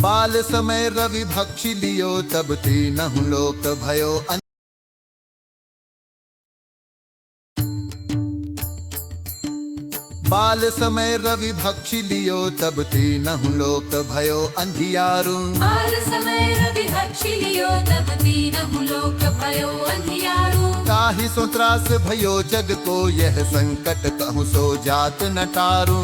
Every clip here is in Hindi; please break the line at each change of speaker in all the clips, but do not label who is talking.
बाल समय रवि भक्षी लियो तब तीनहु लोक भयो बाल समय रवि भक्षी लियो तब तीनहु लोक भयो अंधियारू।
बाल समय रवि भक्षी लियो तब तीनहु लोक भयो अंधियारू।
ताहि सो त्रास भयो जग को यह संकट कहूँ सो जात न टारू।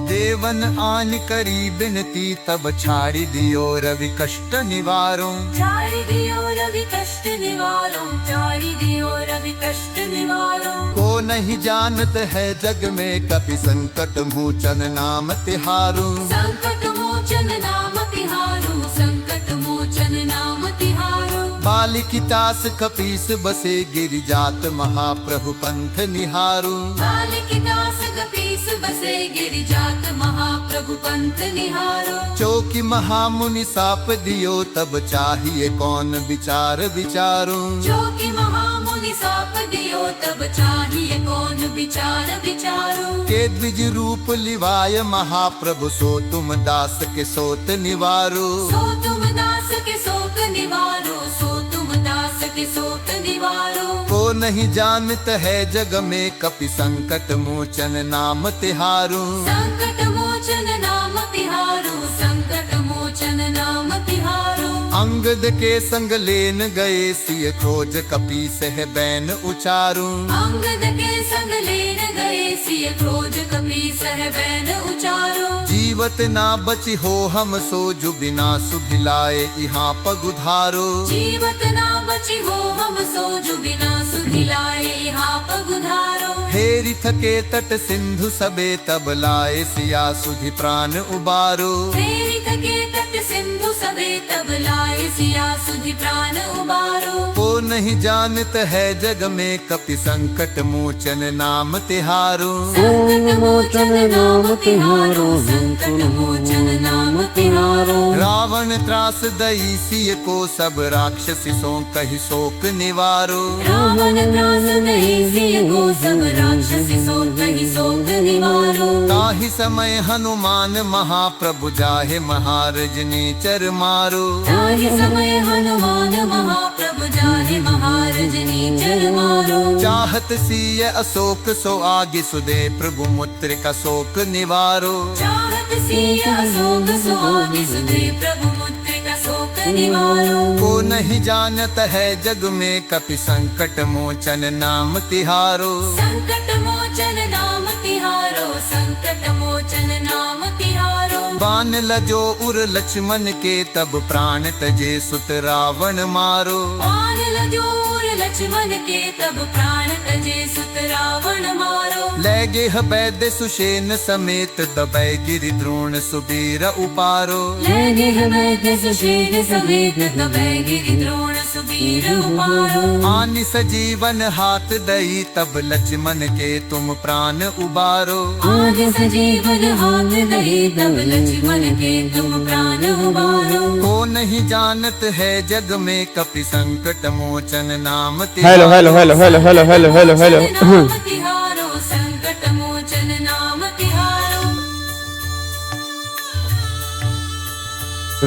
देवन आन करी बिनती तब छाड़ी दियो रवि कष्ट निवारो।
छाड़ी दियो रवि कष्ट निवारो, छाड़ी दियो रवि कष्ट निवारो।
को नहीं जानत है जग में कपि संकट मोचन नाम तिहारू।
संकट मोचन नाम तिहारू, संकट मोचन नाम तिहारू।
बालिकी दास कपीस बसे गिरिजात महाप्रभु पंथ निहारू।
बालिकी दास कपीस बसे गिरिजात महाप्रभु पंथ निहारो।
चौकी महामुनि साप दियो तब चाहिए कौन विचार विचारू।
चौकी महामुनि साप दियो तब चाहिए कौन विचार विचारो।
के द्विज रूप लिवाय महाप्रभु सो तुम दास के सोत निवारो।
सो तुम दास के शोक निवारो, सो तुम दास के शोक निवारो।
को नहीं जानत है जग में कपि संकट मोचन नाम तिहारू।
संकट मोचन नाम तिहारू, संकट मोचन नाम तिहारू।
अंगद के संग लेन गए सिय क्रोज कपि सह बैन उचारू।
अंगद के संग लेन गए सिय क्रोध कपि सह बैन उचारो।
जीवत ना बची हो हम सो जु बिना सुभिलाए यहाँ पगुधारो।
जीवत ना बची हो हम सो जो बिना सुधिलाए यहाँ पगुधारो।
हेरि थके तट सिंधु सबे तब लाए सिया सुधि प्राण उबारो।
प्रेरित के तट सिंधु सबे तब लाए सिया सुधि प्राण उबारो।
को नहीं जानत है जग में कपि संकट मोचन नाम तिहारो।
संकट मोचन नाम तिहारो, संकट मोचन नाम तिहारो।
रावण त्रास दई सिय को सब राक्षसी सो कहि शोक निवारो।
रावण त्रास नहीं सिय को सब राक्षसी सो कहि शोक निवारो।
ताहि समय हनुमान महाप्रभु जाहे महारजनी चर मारो।
ताहि समय हनुमान महाप्रभु जाहे महारजनी चर मारो।
चाहत सिय अशोक सो आगे सुदे प्रभु मुत्र का शोक निवारो।
चाहत सिय अशोक सो आगे सुदे प्रभु मुत्र का शोक निवारो।
को नहीं जानत है जग में कपि संकट मोचन नाम तिहारो।
संकट मोचन नाम तिहारो, संकट मोचन नाम तिहारो।
बान लजो उर लक्ष्मण के तब प्राण तजे सुत रावण मारो।
बान लजोर लक्ष्मण के तब प्राण तजे सुत रावण मारो।
लैगे वैद्य सुषेन समेत दबै गिरि द्रोण सुबीर उपारो।
लगे वैद्य सुषेण समेत दबै गिरि द्रोण सुबीर उपारो।
आनि सजीवन हाथ दई तब लक्ष्मण के तुम प्राण उबारो।
आज सजीवन हाथ दही तब लक्ष्मण के तुम प्राण उबारो।
को नहीं जानत है जग में कपि संकट मोचन नाम
hello hello hello hello hello hello hello hello
नाम तिहारो, संकट मोचन नाम तिहारो।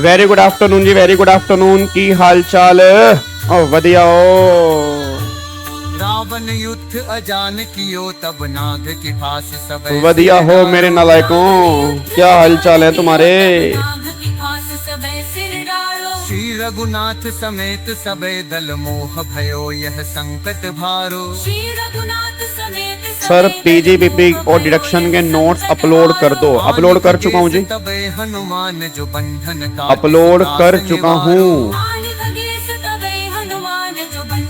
वेरी गुड आफ्टरनून जी, वेरी गुड आफ्टरनून। की हाल चाल? ओ वधिया ओ।
रावण युद्ध अजान कियो तब नाग की फांस सब
वधिया हो मेरे नालायकों, क्या हाल चाल है तुम्हारे?
नाग की फांस सबे सिर डालो।
श्री रघुनाथ समेत सबे दल मोह भयो यह संकट भारो।
श्री रघुनाथ समेत
सर पीजीबीपी और डिडक्शन के नोट्स अपलोड कर दो। अपलोड कर चुका हूँ जी,
तबे हनुमान जो बंधन का
अपलोड कर चुका हूँ।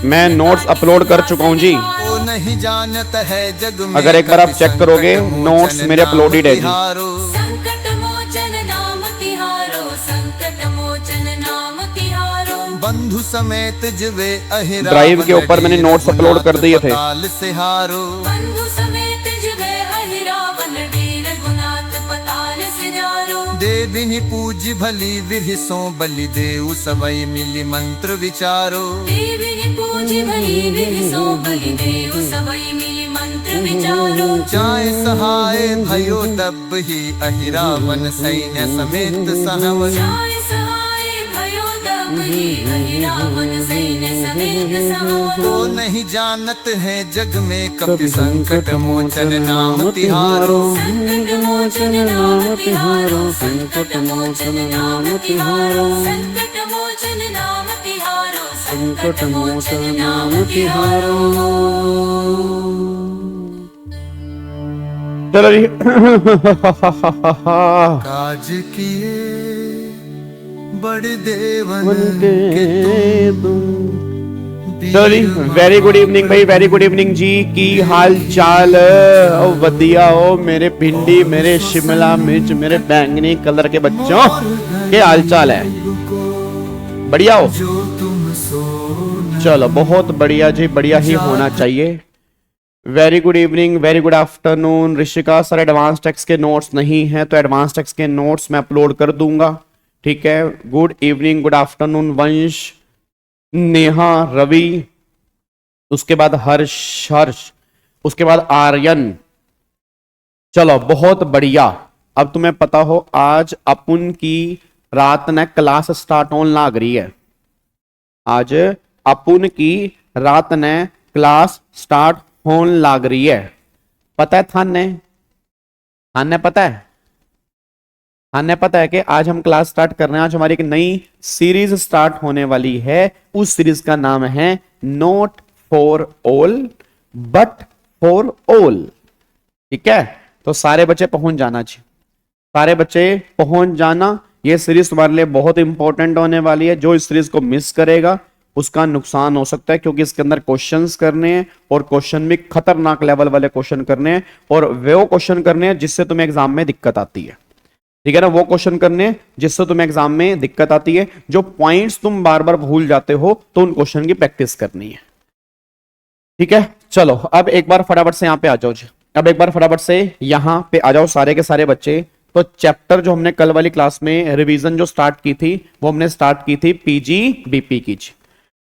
मैं नोट्स अपलोड कर चुका हूँ जी।
को नहीं जानत है जग में
अगर एक बार आप चेक करोगे नोट्स मेरे अपलोडेड है जी।
संकट मोचन नाम तिहारो, संकट मोचन नाम तिहारो।
बंधु समेत जिवे अहिरा
ड्राइव के ऊपर मैंने नोट्स अपलोड कर दिए थे।
काल से हारो।
बंधु समेत जिवे अहिरावण वीर गुनाथ पताल सिजारो।
देवी पूज भली विधि सो बलि देव सबई मिली मंत्र विचारो
देवी पूजी भली विधि सो बलि देव सबई मिली मंत्र विचारो
जाय सहाय भयो तब ही अहिरावन सैन्य समेत सहव
जाय सहाय भयो तब ही अहिरावण सैन्य समेत सहव
तो नहीं जानत है जग में कपि संकट मोचन नाम तिहारो
संकट मोचन नाम तिहारो संकट मोचन नाम तिहारो संकट मोचन नाम तिहारो संकट मोचन नाम तिहारो
चलो जी
काज किए बड़े देवन
बनके
के
तुम। चलो जी वेरी गुड इवनिंग भाई, वेरी गुड इवनिंग जी। की हाल चाल ओ वधिया हो मेरे भिंडी, मेरे शिमला मिर्च, मेरे बैंगनी कलर के बच्चों, क्या हाल चाल है? बढ़िया हो?
जो तुम सो
चलो बहुत बढ़िया जी, बढ़िया ही होना चाहिए। Very good evening, very good afternoon. Rishika sir advance text के नोट्स नहीं है तो एडवांस टेक्स्ट के नोट्स मैं अपलोड कर दूंगा, ठीक है। गुड इवनिंग, गुड आफ्टरनून वंश, नेहा, रवि, उसके बाद हर्ष, उसके बाद आर्यन। चलो बहुत बढ़िया। अब तुम्हें पता हो आज अपन की रात ने क्लास स्टार्ट होने लग रही है। आज अपन की रात ने क्लास स्टार्ट होने लग रही है। पता है थाने पता है? थाने पता है कि आज हम क्लास स्टार्ट कर रहे हैं। आज हमारी एक नई सीरीज स्टार्ट होने वाली है। उस सीरीज का नाम है note for all but for all, ठीक है। तो सारे बच्चे पहुंच जाना चाहिए, सारे बच्चे पहुंच जाना। ये सीरीज तुम्हारे लिए बहुत इंपॉर्टेंट होने वाली है। जो इस सीरीज को मिस करेगा उसका नुकसान हो सकता है, क्योंकि इसके अंदर क्वेश्चंस करने हैं और क्वेश्चन भी खतरनाक लेवल वाले क्वेश्चन करने हैं, और वो क्वेश्चन करने हैं जिससे तुम्हें एग्जाम में दिक्कत आती है, ठीक है ना। वो क्वेश्चन करने हैं जिससे तुम्हें एग्जाम में दिक्कत आती है। जो पॉइंट्स तुम बार बार भूल जाते हो तो उन क्वेश्चन की प्रैक्टिस करनी है, ठीक है। चलो अब एक बार फटाफट से यहाँ पे आ जाओ जी। अब एक बार फटाफट से यहाँ पे आ जाओ सारे के सारे बच्चे। तो चैप्टर जो हमने कल वाली क्लास में रिवीजन जो स्टार्ट की थी वो हमने स्टार्ट की थी पीजीबीपी की जी।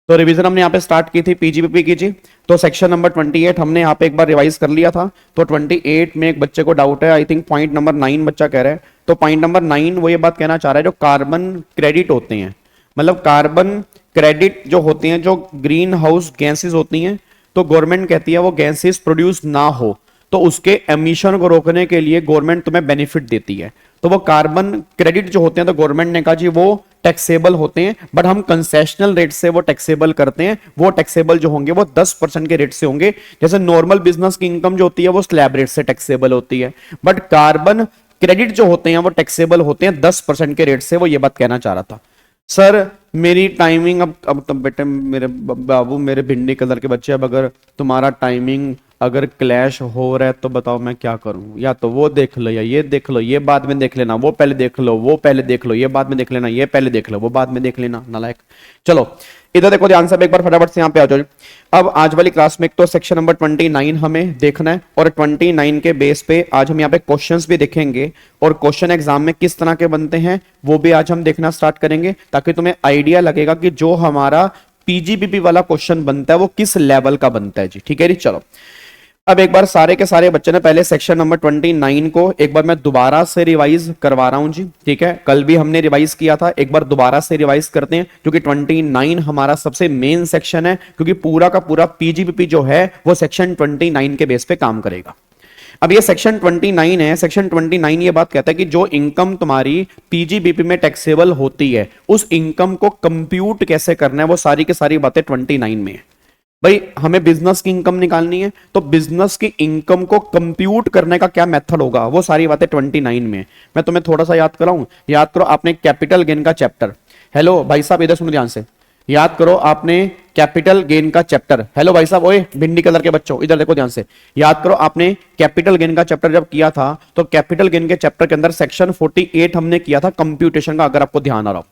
तो रिवीजन हमने यहाँ पे स्टार्ट की थी पीजीबीपी की जी। तो सेक्शन नंबर 28 हमने यहाँ पे एक बार रिवाइज कर लिया था। तो 28 में एक बच्चे को डाउट है, आई थिंक पॉइंट नंबर 9 बच्चा कह रहा है। तो पॉइंट नंबर 9 वो ये बात कहना चाह रहा है, जो कार्बन क्रेडिट होते हैं, मतलब कार्बन क्रेडिट जो होते हैं, जो ग्रीन हाउस गैसेस होती हैं, तो गवर्नमेंट कहती है वो गैसेस प्रोड्यूस ना हो तो उसके एमिशन को रोकने के लिए गवर्नमेंट तुम्हें बेनिफिट देती है। तो वो कार्बन क्रेडिट जो होते हैं, तो गवर्नमेंट ने कहा जी वो टैक्सेबल होते हैं, बट हम कंसेशनल रेट से वो टैक्सेबल करते हैं। वो टैक्सेबल जो होंगे वो 10% के रेट से होंगे। जैसे नॉर्मल बिजनेस की इनकम जो होती है वो स्लैब रेट से टैक्सेबल होती है, बट कार्बन क्रेडिट जो होते हैं वो टैक्सेबल होते हैं 10% के रेट से। वो ये बात कहना चाह रहा था। सर मेरी टाइमिंग अब तो बेटे मेरे बाबू, मेरे भिंडी कलर के बच्चे, अब अगर तुम्हारा टाइमिंग अगर क्लैश हो रहा है तो बताओ मैं क्या करूं? या तो वो देख लो या ये देख लो, ये बाद में देख लेना, वो पहले देख लो, वो पहले देख लो, ये बाद में देख लेना, ये पहले देख लो, वो बाद में देख लेना, नालायक। चलो इधर देखो ध्यान से, एक बार फटाफट से यहाँ पे आ जाओ। अब आज वाली क्लास में एक तो सेक्शन नंबर 29 हमें देखना है, और 29 के बेस पे आज हम यहाँ पे क्वेश्चंस भी देखेंगे, और क्वेश्चन एग्जाम में किस तरह के बनते हैं वो भी आज हम देखना स्टार्ट करेंगे, ताकि तुम्हें आइडिया लगेगा कि जो हमारा पीजीबीपी वाला क्वेश्चन बनता है वो किस लेवल का बनता है जी, ठीक है जी। चलो अब एक बार सारे के सारे बच्चे ने पहले सेक्शन नंबर 29 को एक बार मैं दोबारा से रिवाइज करवा रहा हूं जी, ठीक है। कल भी हमने रिवाइज किया था, एक बार दोबारा से रिवाइज करते हैं, क्योंकि 29 हमारा सबसे मेन सेक्शन है, क्योंकि पूरा का पूरा पीजीबीपी जो है वो सेक्शन 29 के बेस पे काम करेगा। अब ये सेक्शन 29 है। सेक्शन 29 ये बात कहता है कि जो इनकम तुम्हारी पीजीबीपी में टैक्सेबल होती है, उस इनकम को कंप्यूट कैसे करना है, वो सारी की सारी बातें 29 में है। भाई हमें बिजनेस की इनकम निकालनी है, तो बिजनेस की इनकम को कंप्यूट करने का क्या मेथड होगा, वो सारी बातें 29 में। मैं तुम्हें थोड़ा सा याद कराऊं, याद करो आपने कैपिटल गेन का चैप्टर, हेलो भाई साहब इधर सुनो ध्यान से, याद करो आपने कैपिटल गेन का चैप्टर, हेलो भाई साहब, ओए भिंडी कलर के बच्चों इधर देखो ध्यान से, याद करो आपने कैपिटल गेन का चैप्टर जब किया था, तो कैपिटल गेन के चैप्टर के अंदर सेक्शन 48 हमने किया था कंप्यूटेशन का, अगर आपको ध्यान आ रहा हो।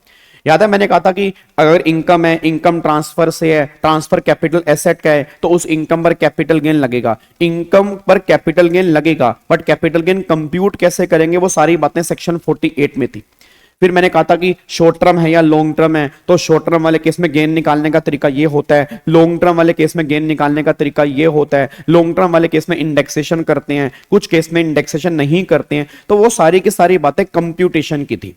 याद है मैंने कहा था कि अगर इनकम है, इनकम ट्रांसफर से है, ट्रांसफर कैपिटल एसेट का है, तो उस इनकम पर कैपिटल गेन लगेगा, इनकम पर कैपिटल गेन लगेगा, बट कैपिटल गेन कंप्यूट कैसे करेंगे वो सारी बातें सेक्शन 48 में थी। फिर मैंने कहा था कि शॉर्ट टर्म है या लॉन्ग टर्म है, तो शॉर्ट टर्म वाले केस में गेन निकालने का तरीका ये होता है, लॉन्ग टर्म वाले केस में गेन निकालने का तरीका ये होता है। लॉन्ग टर्म वाले केस में इंडेक्सेशन करते हैं, कुछ केस में इंडेक्सेशन नहीं करते हैं, तो वो सारी की सारी बातें कंप्यूटेशन की थी।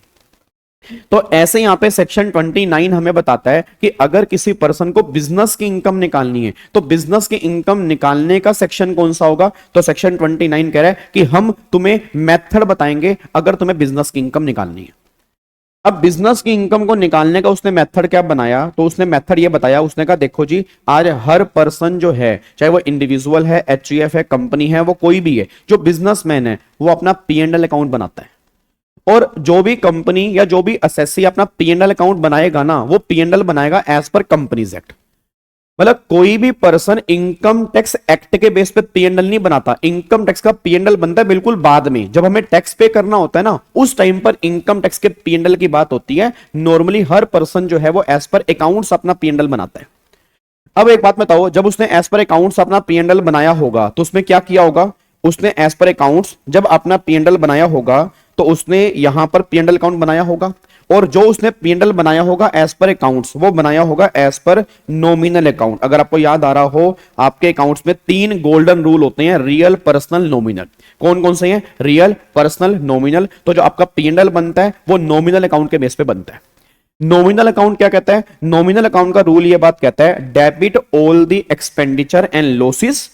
तो ऐसे यहां पे सेक्शन 29 हमें बताता है कि अगर किसी पर्सन को बिजनेस की इनकम निकालनी है तो बिजनेस की इनकम निकालने का सेक्शन कौन सा होगा, तो सेक्शन 29 कह रहा है कि हम तुम्हें मेथड बताएंगे अगर तुम्हें बिजनेस की इनकम निकालनी है। अब बिजनेस की इनकम को निकालने का उसने मेथड क्या बनाया, तो उसने मेथड ये बताया, उसने कहा देखो जी आज हर पर्सन जो है, चाहे वो इंडिविजुअल है, एचयूएफ है, कंपनी है, वो कोई भी है, जो बिजनेसमैन है वो अपना P&L अकाउंट बनाता है, और जो भी कंपनी या जो भी असेसी अपना P&L अकाउंट बनाएगा ना, वो P&L बनाएगा एज पर कंपनीज एक्ट। मतलब कोई भी पर्सन इनकम टैक्स एक्ट के बेस पे P&L नहीं बनाता, इनकम टैक्स का P&L बनता है बिल्कुल बाद में, जब हमें टैक्स पे करना होता है ना, उस टाइम पर इनकम टैक्स के P&L की बात होती है। नॉर्मली हर पर्सन जो है वो एज पर अकाउंट्स अपना P&L बनाता है। अब एक बात बताओ, जब उसने एज पर अकाउंट्स अपना P&L बनाया होगा तो उसमें क्या किया होगा, उसने एज पर अकाउंट्स जब अपना P&L बनाया होगा तो उसने यहां पर P&L अकाउंट बनाया होगा, और जो उसने P&L बनाया होगा एज पर अकाउंट्स वो बनाया होगा एज पर नॉमिनल अकाउंट। अगर आपको याद आ रहा हो, आपके अकाउंट्स में 3 गोल्डन रूल होते हैं, रियल, पर्सनल, नॉमिनल। कौन कौन से हैं, रियल, पर्सनल, नॉमिनल। तो जो आपका P&L बनता है वो नॉमिनल अकाउंट के बेस पे बनता है। नॉमिनल अकाउंट क्या कहता है, नॉमिनल अकाउंट का रूल ये बात कहता है, debit all the expenditure and losses,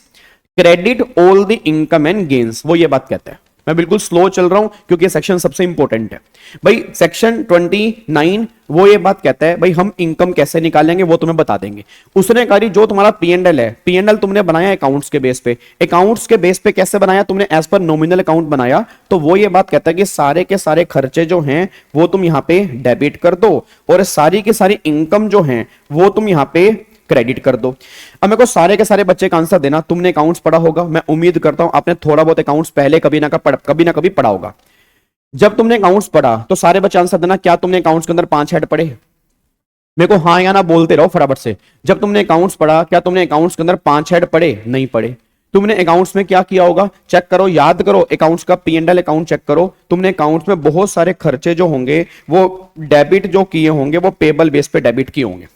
credit all the income and gains. वो ये बात कहता है। मैं बिल्कुल स्लो चल रहा हूं क्योंकि ये सेक्शन सबसे इंपॉर्टेंट है भाई। सेक्शन 29 वो ये बात कहता है भाई हम इनकम कैसे निकालेंगे वो तुम्हें बता देंगे। उसने कहा जो तुम्हारा P&L है, P&L तुमने बनाया अकाउंट्स के बेस पे, अकाउंट्स के बेस पे कैसे बनाया, तुमने एज पर नॉमिनल अकाउंट बनाया, तो वो ये बात कहता है कि सारे के सारे खर्चे जो हैं वो तुम यहां पे डेबिट कर दो, और सारी की सारी इनकम जो है वो तुम यहां पे क्रेडिट कर दो। अब मेरे को सारे के सारे बच्चे का आंसर देना। तुमने अकाउंट्स पढ़ा होगा, मैं उम्मीद करता हूं आपने थोड़ा बहुत अकाउंट्स पहले कभी ना कभी पढ़ा होगा। जब तुमने अकाउंट्स पढ़ा तो सारे बच्चे आंसर देना, क्या तुमने अकाउंट्स के अंदर 5 हेड पढ़े? मेरे को हाँ या ना बोलते रहो फटाफट से। जब तुमने अकाउंट्स पढ़ा, क्या तुमने अकाउंट्स के अंदर 5 हेड पढ़े? नहीं पढ़े। तुमने अकाउंट्स में क्या किया होगा, चेक करो, याद करो, अकाउंट्स का P&L अकाउंट चेक करो। तुमने अकाउंट्स में बहुत सारे खर्चे जो होंगे वो डेबिट जो किए होंगे वो पेबल बेस पे डेबिट किए होंगे।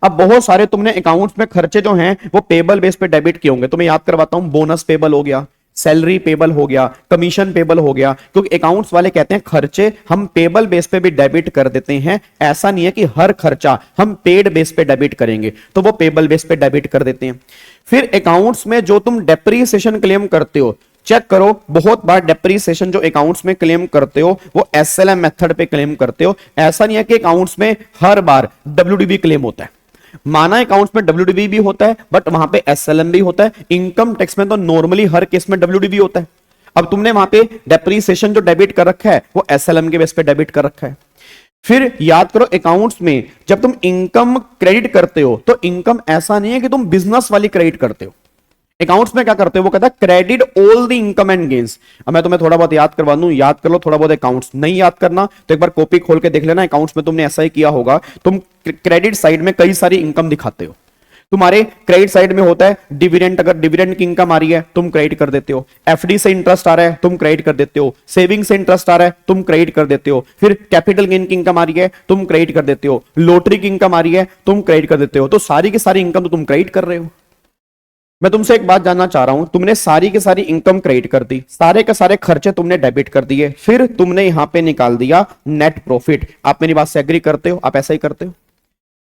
अब बहुत सारे तुमने अकाउंट्स में खर्चे जो हैं वो पेबल बेस पे डेबिट किए होंगे। तो मैं याद करवाता हूं, बोनस पेबल हो गया, सैलरी पेबल हो गया, कमीशन पेबल हो गया, क्योंकि अकाउंट्स वाले कहते हैं खर्चे हम पेबल बेस पे भी डेबिट कर देते हैं। ऐसा नहीं है कि हर खर्चा हम पेड बेस पे डेबिट करेंगे, तो वो पेबल बेस पे डेबिट कर देते हैं। फिर अकाउंट्स में जो तुम डेप्रीसिएशन क्लेम करते हो, चेक करो, बहुत बार डेप्रीसिएशन जो अकाउंट्स में क्लेम करते हो वो SLM मेथड पे क्लेम करते हो। ऐसा नहीं है कि अकाउंट्स में हर बार WDV क्लेम होता है। माना अकाउंट्स में WDV भी होता है, बट वहां पे SLM भी होता है। इनकम टैक्स में तो नॉर्मली हर केस में WDV होता है। अब तुमने वहां पे डेप्रीसिएशन जो डेबिट कर रखा है वो SLM के बेस पे डेबिट कर रखा है। फिर याद करो, अकाउंट्स में जब तुम इनकम क्रेडिट करते हो तो इनकम ऐसा नहीं है कि तुम बिजनेस वाली क्रेडिट करते हो। अकाउंट्स में क्या करते हो, वो कहता है credit all the income and gains. अब मैं तुम्हें थोड़ा बहुत याद करवा दूं, याद कर लो थोड़ा बहुत अकाउंट्स। नहीं याद करना तो एक बार कॉपी खोल के देख लेना, अकाउंट्स में तुमने ऐसा ही किया होगा। तुम क्रेडिट साइड में कई सारी इनकम दिखाते हो। तुम्हारे क्रेडिट साइड में होता है डिविडेंड, अगर डिविडेंड की इनकम आ रही है तुम क्रेडिट कर देते हो, FD से इंटरेस्ट आ रहा है तुम क्रेडिट कर देते हो, सेविंग से इंटरेस्ट आ रहा है तुम क्रेडिट कर देते हो, फिर कैपिटल गेन की इनकम आ रही है तुम क्रेडिट कर देते हो, लॉटरी की इनकम आ रही है तुम क्रेडिट कर देते हो। तो सारी की सारी इनकम तो तुम क्रेडिट कर रहे हो। मैं तुमसे एक बात जानना चाह रहा हूं, तुमने सारी की सारी इनकम क्रेडिट कर दी, सारे के सारे खर्चे तुमने डेबिट कर दिए, फिर तुमने यहां पे निकाल दिया नेट प्रॉफिट। आप मेरी बात से एग्री करते हो? आप ऐसा ही करते हो?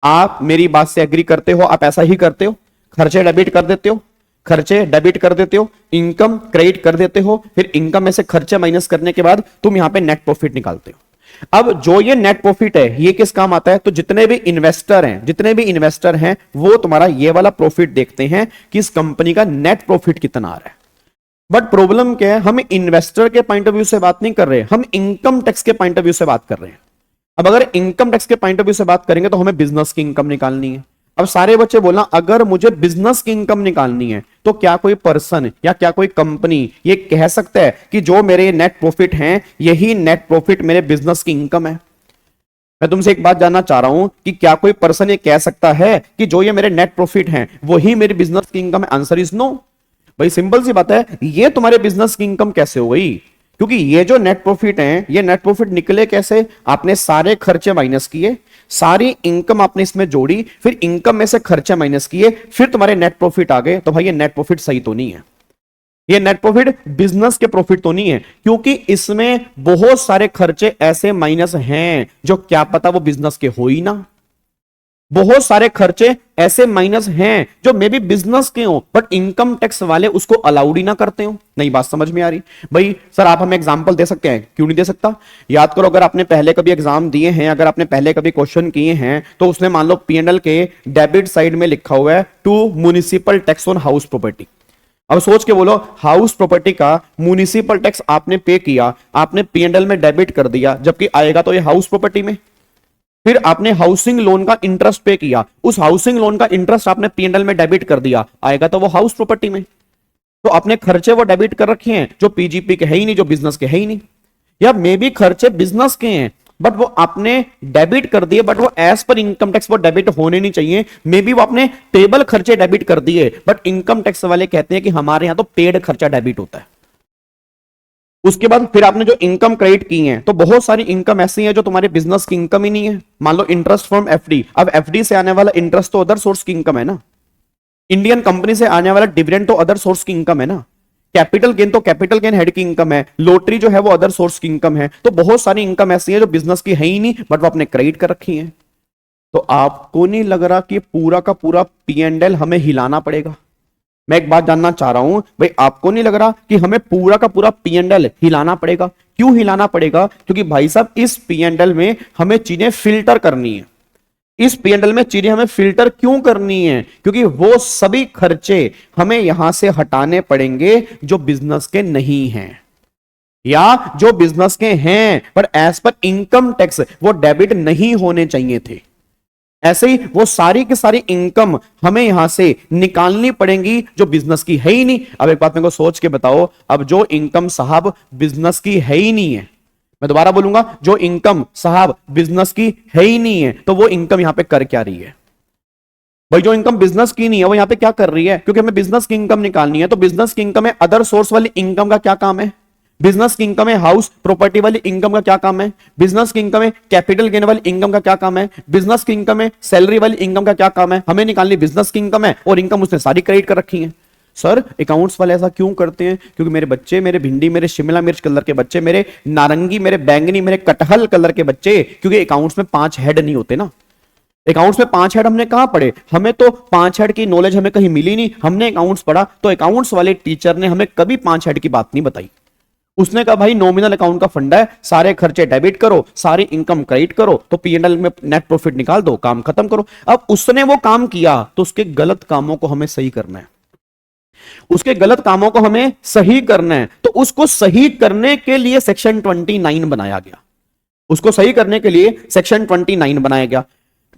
आप मेरी बात से एग्री करते हो? आप ऐसा ही करते हो? खर्चे डेबिट कर देते हो, खर्चे डेबिट कर देते हो, इनकम क्रेडिट कर देते हो, फिर इनकम में से खर्चे माइनस करने के बाद तुम यहां पे नेट प्रॉफिट निकालते हो। अब जो ये नेट प्रॉफिट है ये किस काम आता है, तो जितने भी इन्वेस्टर हैं वो तुम्हारा ये वाला प्रॉफिट देखते हैं कि इस कंपनी का नेट प्रॉफिट कितना आ रहा है। बट प्रॉब्लम क्या है, हम इन्वेस्टर के पॉइंट ऑफ व्यू से बात नहीं कर रहे, हम इनकम टैक्स के पॉइंट ऑफ व्यू से बात कर रहे हैं। अब अगर इनकम टैक्स के पॉइंट ऑफ व्यू से बात करेंगे तो हमें बिजनेस की इनकम निकालनी है। अब सारे बच्चे बोलना, अगर मुझे बिजनेस की इनकम निकालनी है तो क्या कोई पर्सन या क्या कोई कंपनी ये कह सकता है कि जो मेरे नेट प्रॉफिट हैं यही नेट प्रॉफिट मेरे बिजनेस की इनकम है? मैं तुमसे एक बात जानना चाह रहा हूं कि क्या कोई पर्सन ये कह सकता है कि जो ये मेरे नेट प्रॉफिट हैं वही मेरी बिजनेस की इनकम है? Answer is no. भाई सिंपल सी बात है, ये तुम्हारे बिजनेस की इनकम कैसे हो गई? क्योंकि ये जो नेट प्रॉफिट है, ये नेट प्रॉफिट निकले कैसे? आपने सारे खर्चे माइनस किए, सारी इनकम आपने इसमें जोड़ी, फिर इनकम में से खर्चे माइनस किए, फिर तुम्हारे नेट प्रॉफिट आ गए। तो भाई ये नेट प्रॉफिट सही तो नहीं है, ये नेट प्रॉफिट बिजनेस के प्रॉफिट तो नहीं है, क्योंकि इसमें बहुत सारे खर्चे ऐसे माइनस हैं जो क्या पता वो बिजनेस के हो ही ना। बहुत सारे खर्चे ऐसे माइनस हैं जो मे बी बिजनेस के हो, बट इनकम टैक्स वाले उसको अलाउड ही ना करते हो। नहीं बात समझ में आ रही? भाई सर आप हमें एग्जांपल दे सकते हैं? क्यों नहीं दे सकता। याद करो, अगर आपने पहले कभी एग्जाम दिए हैं, अगर आपने पहले कभी क्वेश्चन किए हैं, तो उसने मान लो पीएनएल के डेबिट साइड में लिखा हुआ है to municipal tax on house property. अब सोच के बोलो, हाउस प्रॉपर्टी का म्युनिसिपल टैक्स आपने पे किया, आपने पीएनएल में डेबिट कर दिया, जबकि आएगा तो ये हाउस प्रॉपर्टी में। फिर आपने हाउसिंग लोन का इंटरेस्ट पे किया, उस हाउसिंग लोन का इंटरेस्ट आपने पीएनएल में डेबिट कर दिया, आएगा तो वो हाउस प्रॉपर्टी में। तो आपने खर्चे वो डेबिट कर रखे हैं जो पीजीपी के है ही नहीं, जो बिजनेस के है ही नहीं, या मे बी खर्चे बिजनेस के हैं बट वो आपने डेबिट कर दिए, बट वो एज पर इनकम टैक्स वो डेबिट होने नहीं चाहिए। मे बी वो आपने पेबल खर्चे डेबिट कर दिए, बट इनकम टैक्स वाले कहते हैं कि हमारे यहां तो पेड खर्चा डेबिट होता है। उसके बाद फिर आपने जो इनकम क्रेडिट की है, तो बहुत सारी इनकम ऐसी है जो तुम्हारे बिजनेस की इनकम ही नहीं है। मान लो इंटरेस्ट फ्रॉम एफडी, अब एफडी से आने वाला इंटरेस्ट तो अदर सोर्स की इनकम है ना, इंडियन कंपनी से आने वाला डिविडेंड तो अदर सोर्स की इनकम है ना, कैपिटल गेन तो कैपिटल गेन हेड की इनकम है, लॉटरी जो है वो अदर सोर्स की इनकम है। तो बहुत सारी इनकम ऐसी है जो बिजनेस की है ही नहीं, बट वो आपने क्रेडिट कर रखी है। तो आपको नहीं लग रहा कि पूरा का पूरा पीएनएल हमें हिलाना पड़ेगा? मैं एक बात जानना चाह रहा हूं भाई, आपको नहीं लग रहा कि हमें पूरा का पूरा पीएनएल हिलाना पड़ेगा? क्यों हिलाना पड़ेगा? क्योंकि भाई साहब इस पीएनएल में हमें चीजें फिल्टर करनी है। इस पीएनएल में चीजें हमें फिल्टर क्यों करनी है? क्योंकि वो सभी खर्चे हमें यहां से हटाने पड़ेंगे जो बिजनेस के नहीं हैं, या जो बिजनेस के हैं पर एज पर इनकम टैक्स वो डेबिट नहीं होने चाहिए थे। ऐसे ही वो सारी की सारी इनकम हमें यहां से निकालनी पड़ेंगी जो बिजनेस की है ही नहीं। अब एक बात मेरे को सोच के बताओ, अब जो इनकम साहब बिजनेस की है ही नहीं है, मैं दोबारा बोलूंगा, जो इनकम साहब बिजनेस की है ही नहीं है, तो वो इनकम यहां पे कर क्या रही है? भाई जो इनकम बिजनेस की नहीं है वो यहां पे क्या कर रही है? क्योंकि हमें बिजनेस की इनकम निकालनी है, तो बिजनेस की इनकम है, अदर सोर्स वाली इनकम का क्या काम है? बिजनेस की इनकम है, हाउस प्रॉपर्टी वाली इनकम का क्या काम है? बिजनेस की इनकम है, कैपिटल गेन वाली इनकम का क्या काम है? बिजनेस की इनकम है, सैलरी वाली इनकम का क्या काम है? हमें निकालनी बिजनेस की इनकम है, और इनकम उसने सारी क्रेडिट कर रखी है। सर अकाउंट्स वाले ऐसा क्यों करते हैं? क्योंकि मेरे बच्चे, मेरे भिंडी, मेरे शिमला मिर्च कलर के बच्चे, मेरे नारंगी, मेरे बैंगनी, मेरे कटहल कलर के बच्चे, क्योंकि अकाउंट्स में 5 हेड नहीं होते ना। अकाउंट्स में 5 हेड हमने कहां पढ़े? हमें तो 5 हेड की नॉलेज हमें कहीं मिली नहीं। हमने अकाउंट्स पढ़ा तो अकाउंट्स वाले टीचर ने हमें कभी 5 हेड की बात नहीं बताई। उसने कहा भाई नॉमिनल अकाउंट का फंडा है, सारे खर्चे डेबिट करो, सारी इनकम क्रेडिट करो, तो पीएनएल में नेट प्रॉफिट निकाल दो, काम खत्म करो। अब उसने वो काम किया तो उसके गलत कामों को हमें सही करना है, उसके गलत कामों को हमें सही करना है। तो उसको सही करने के लिए सेक्शन 29 बनाया गया, उसको सही करने के लिए सेक्शन 29 बनाया गया।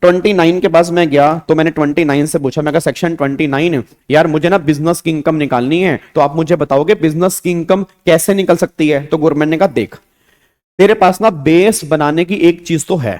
29 के पास मैं गया तो मैंने 29 से पूछा, मैं कहा सेक्शन 29 यार मुझे ना बिजनेस की इनकम निकालनी है, तो आप मुझे बताओगे बिजनेस की इनकम कैसे निकल सकती है? तो गवर्नमेंट ने कहा देख तेरे पास ना बेस बनाने की एक चीज तो है,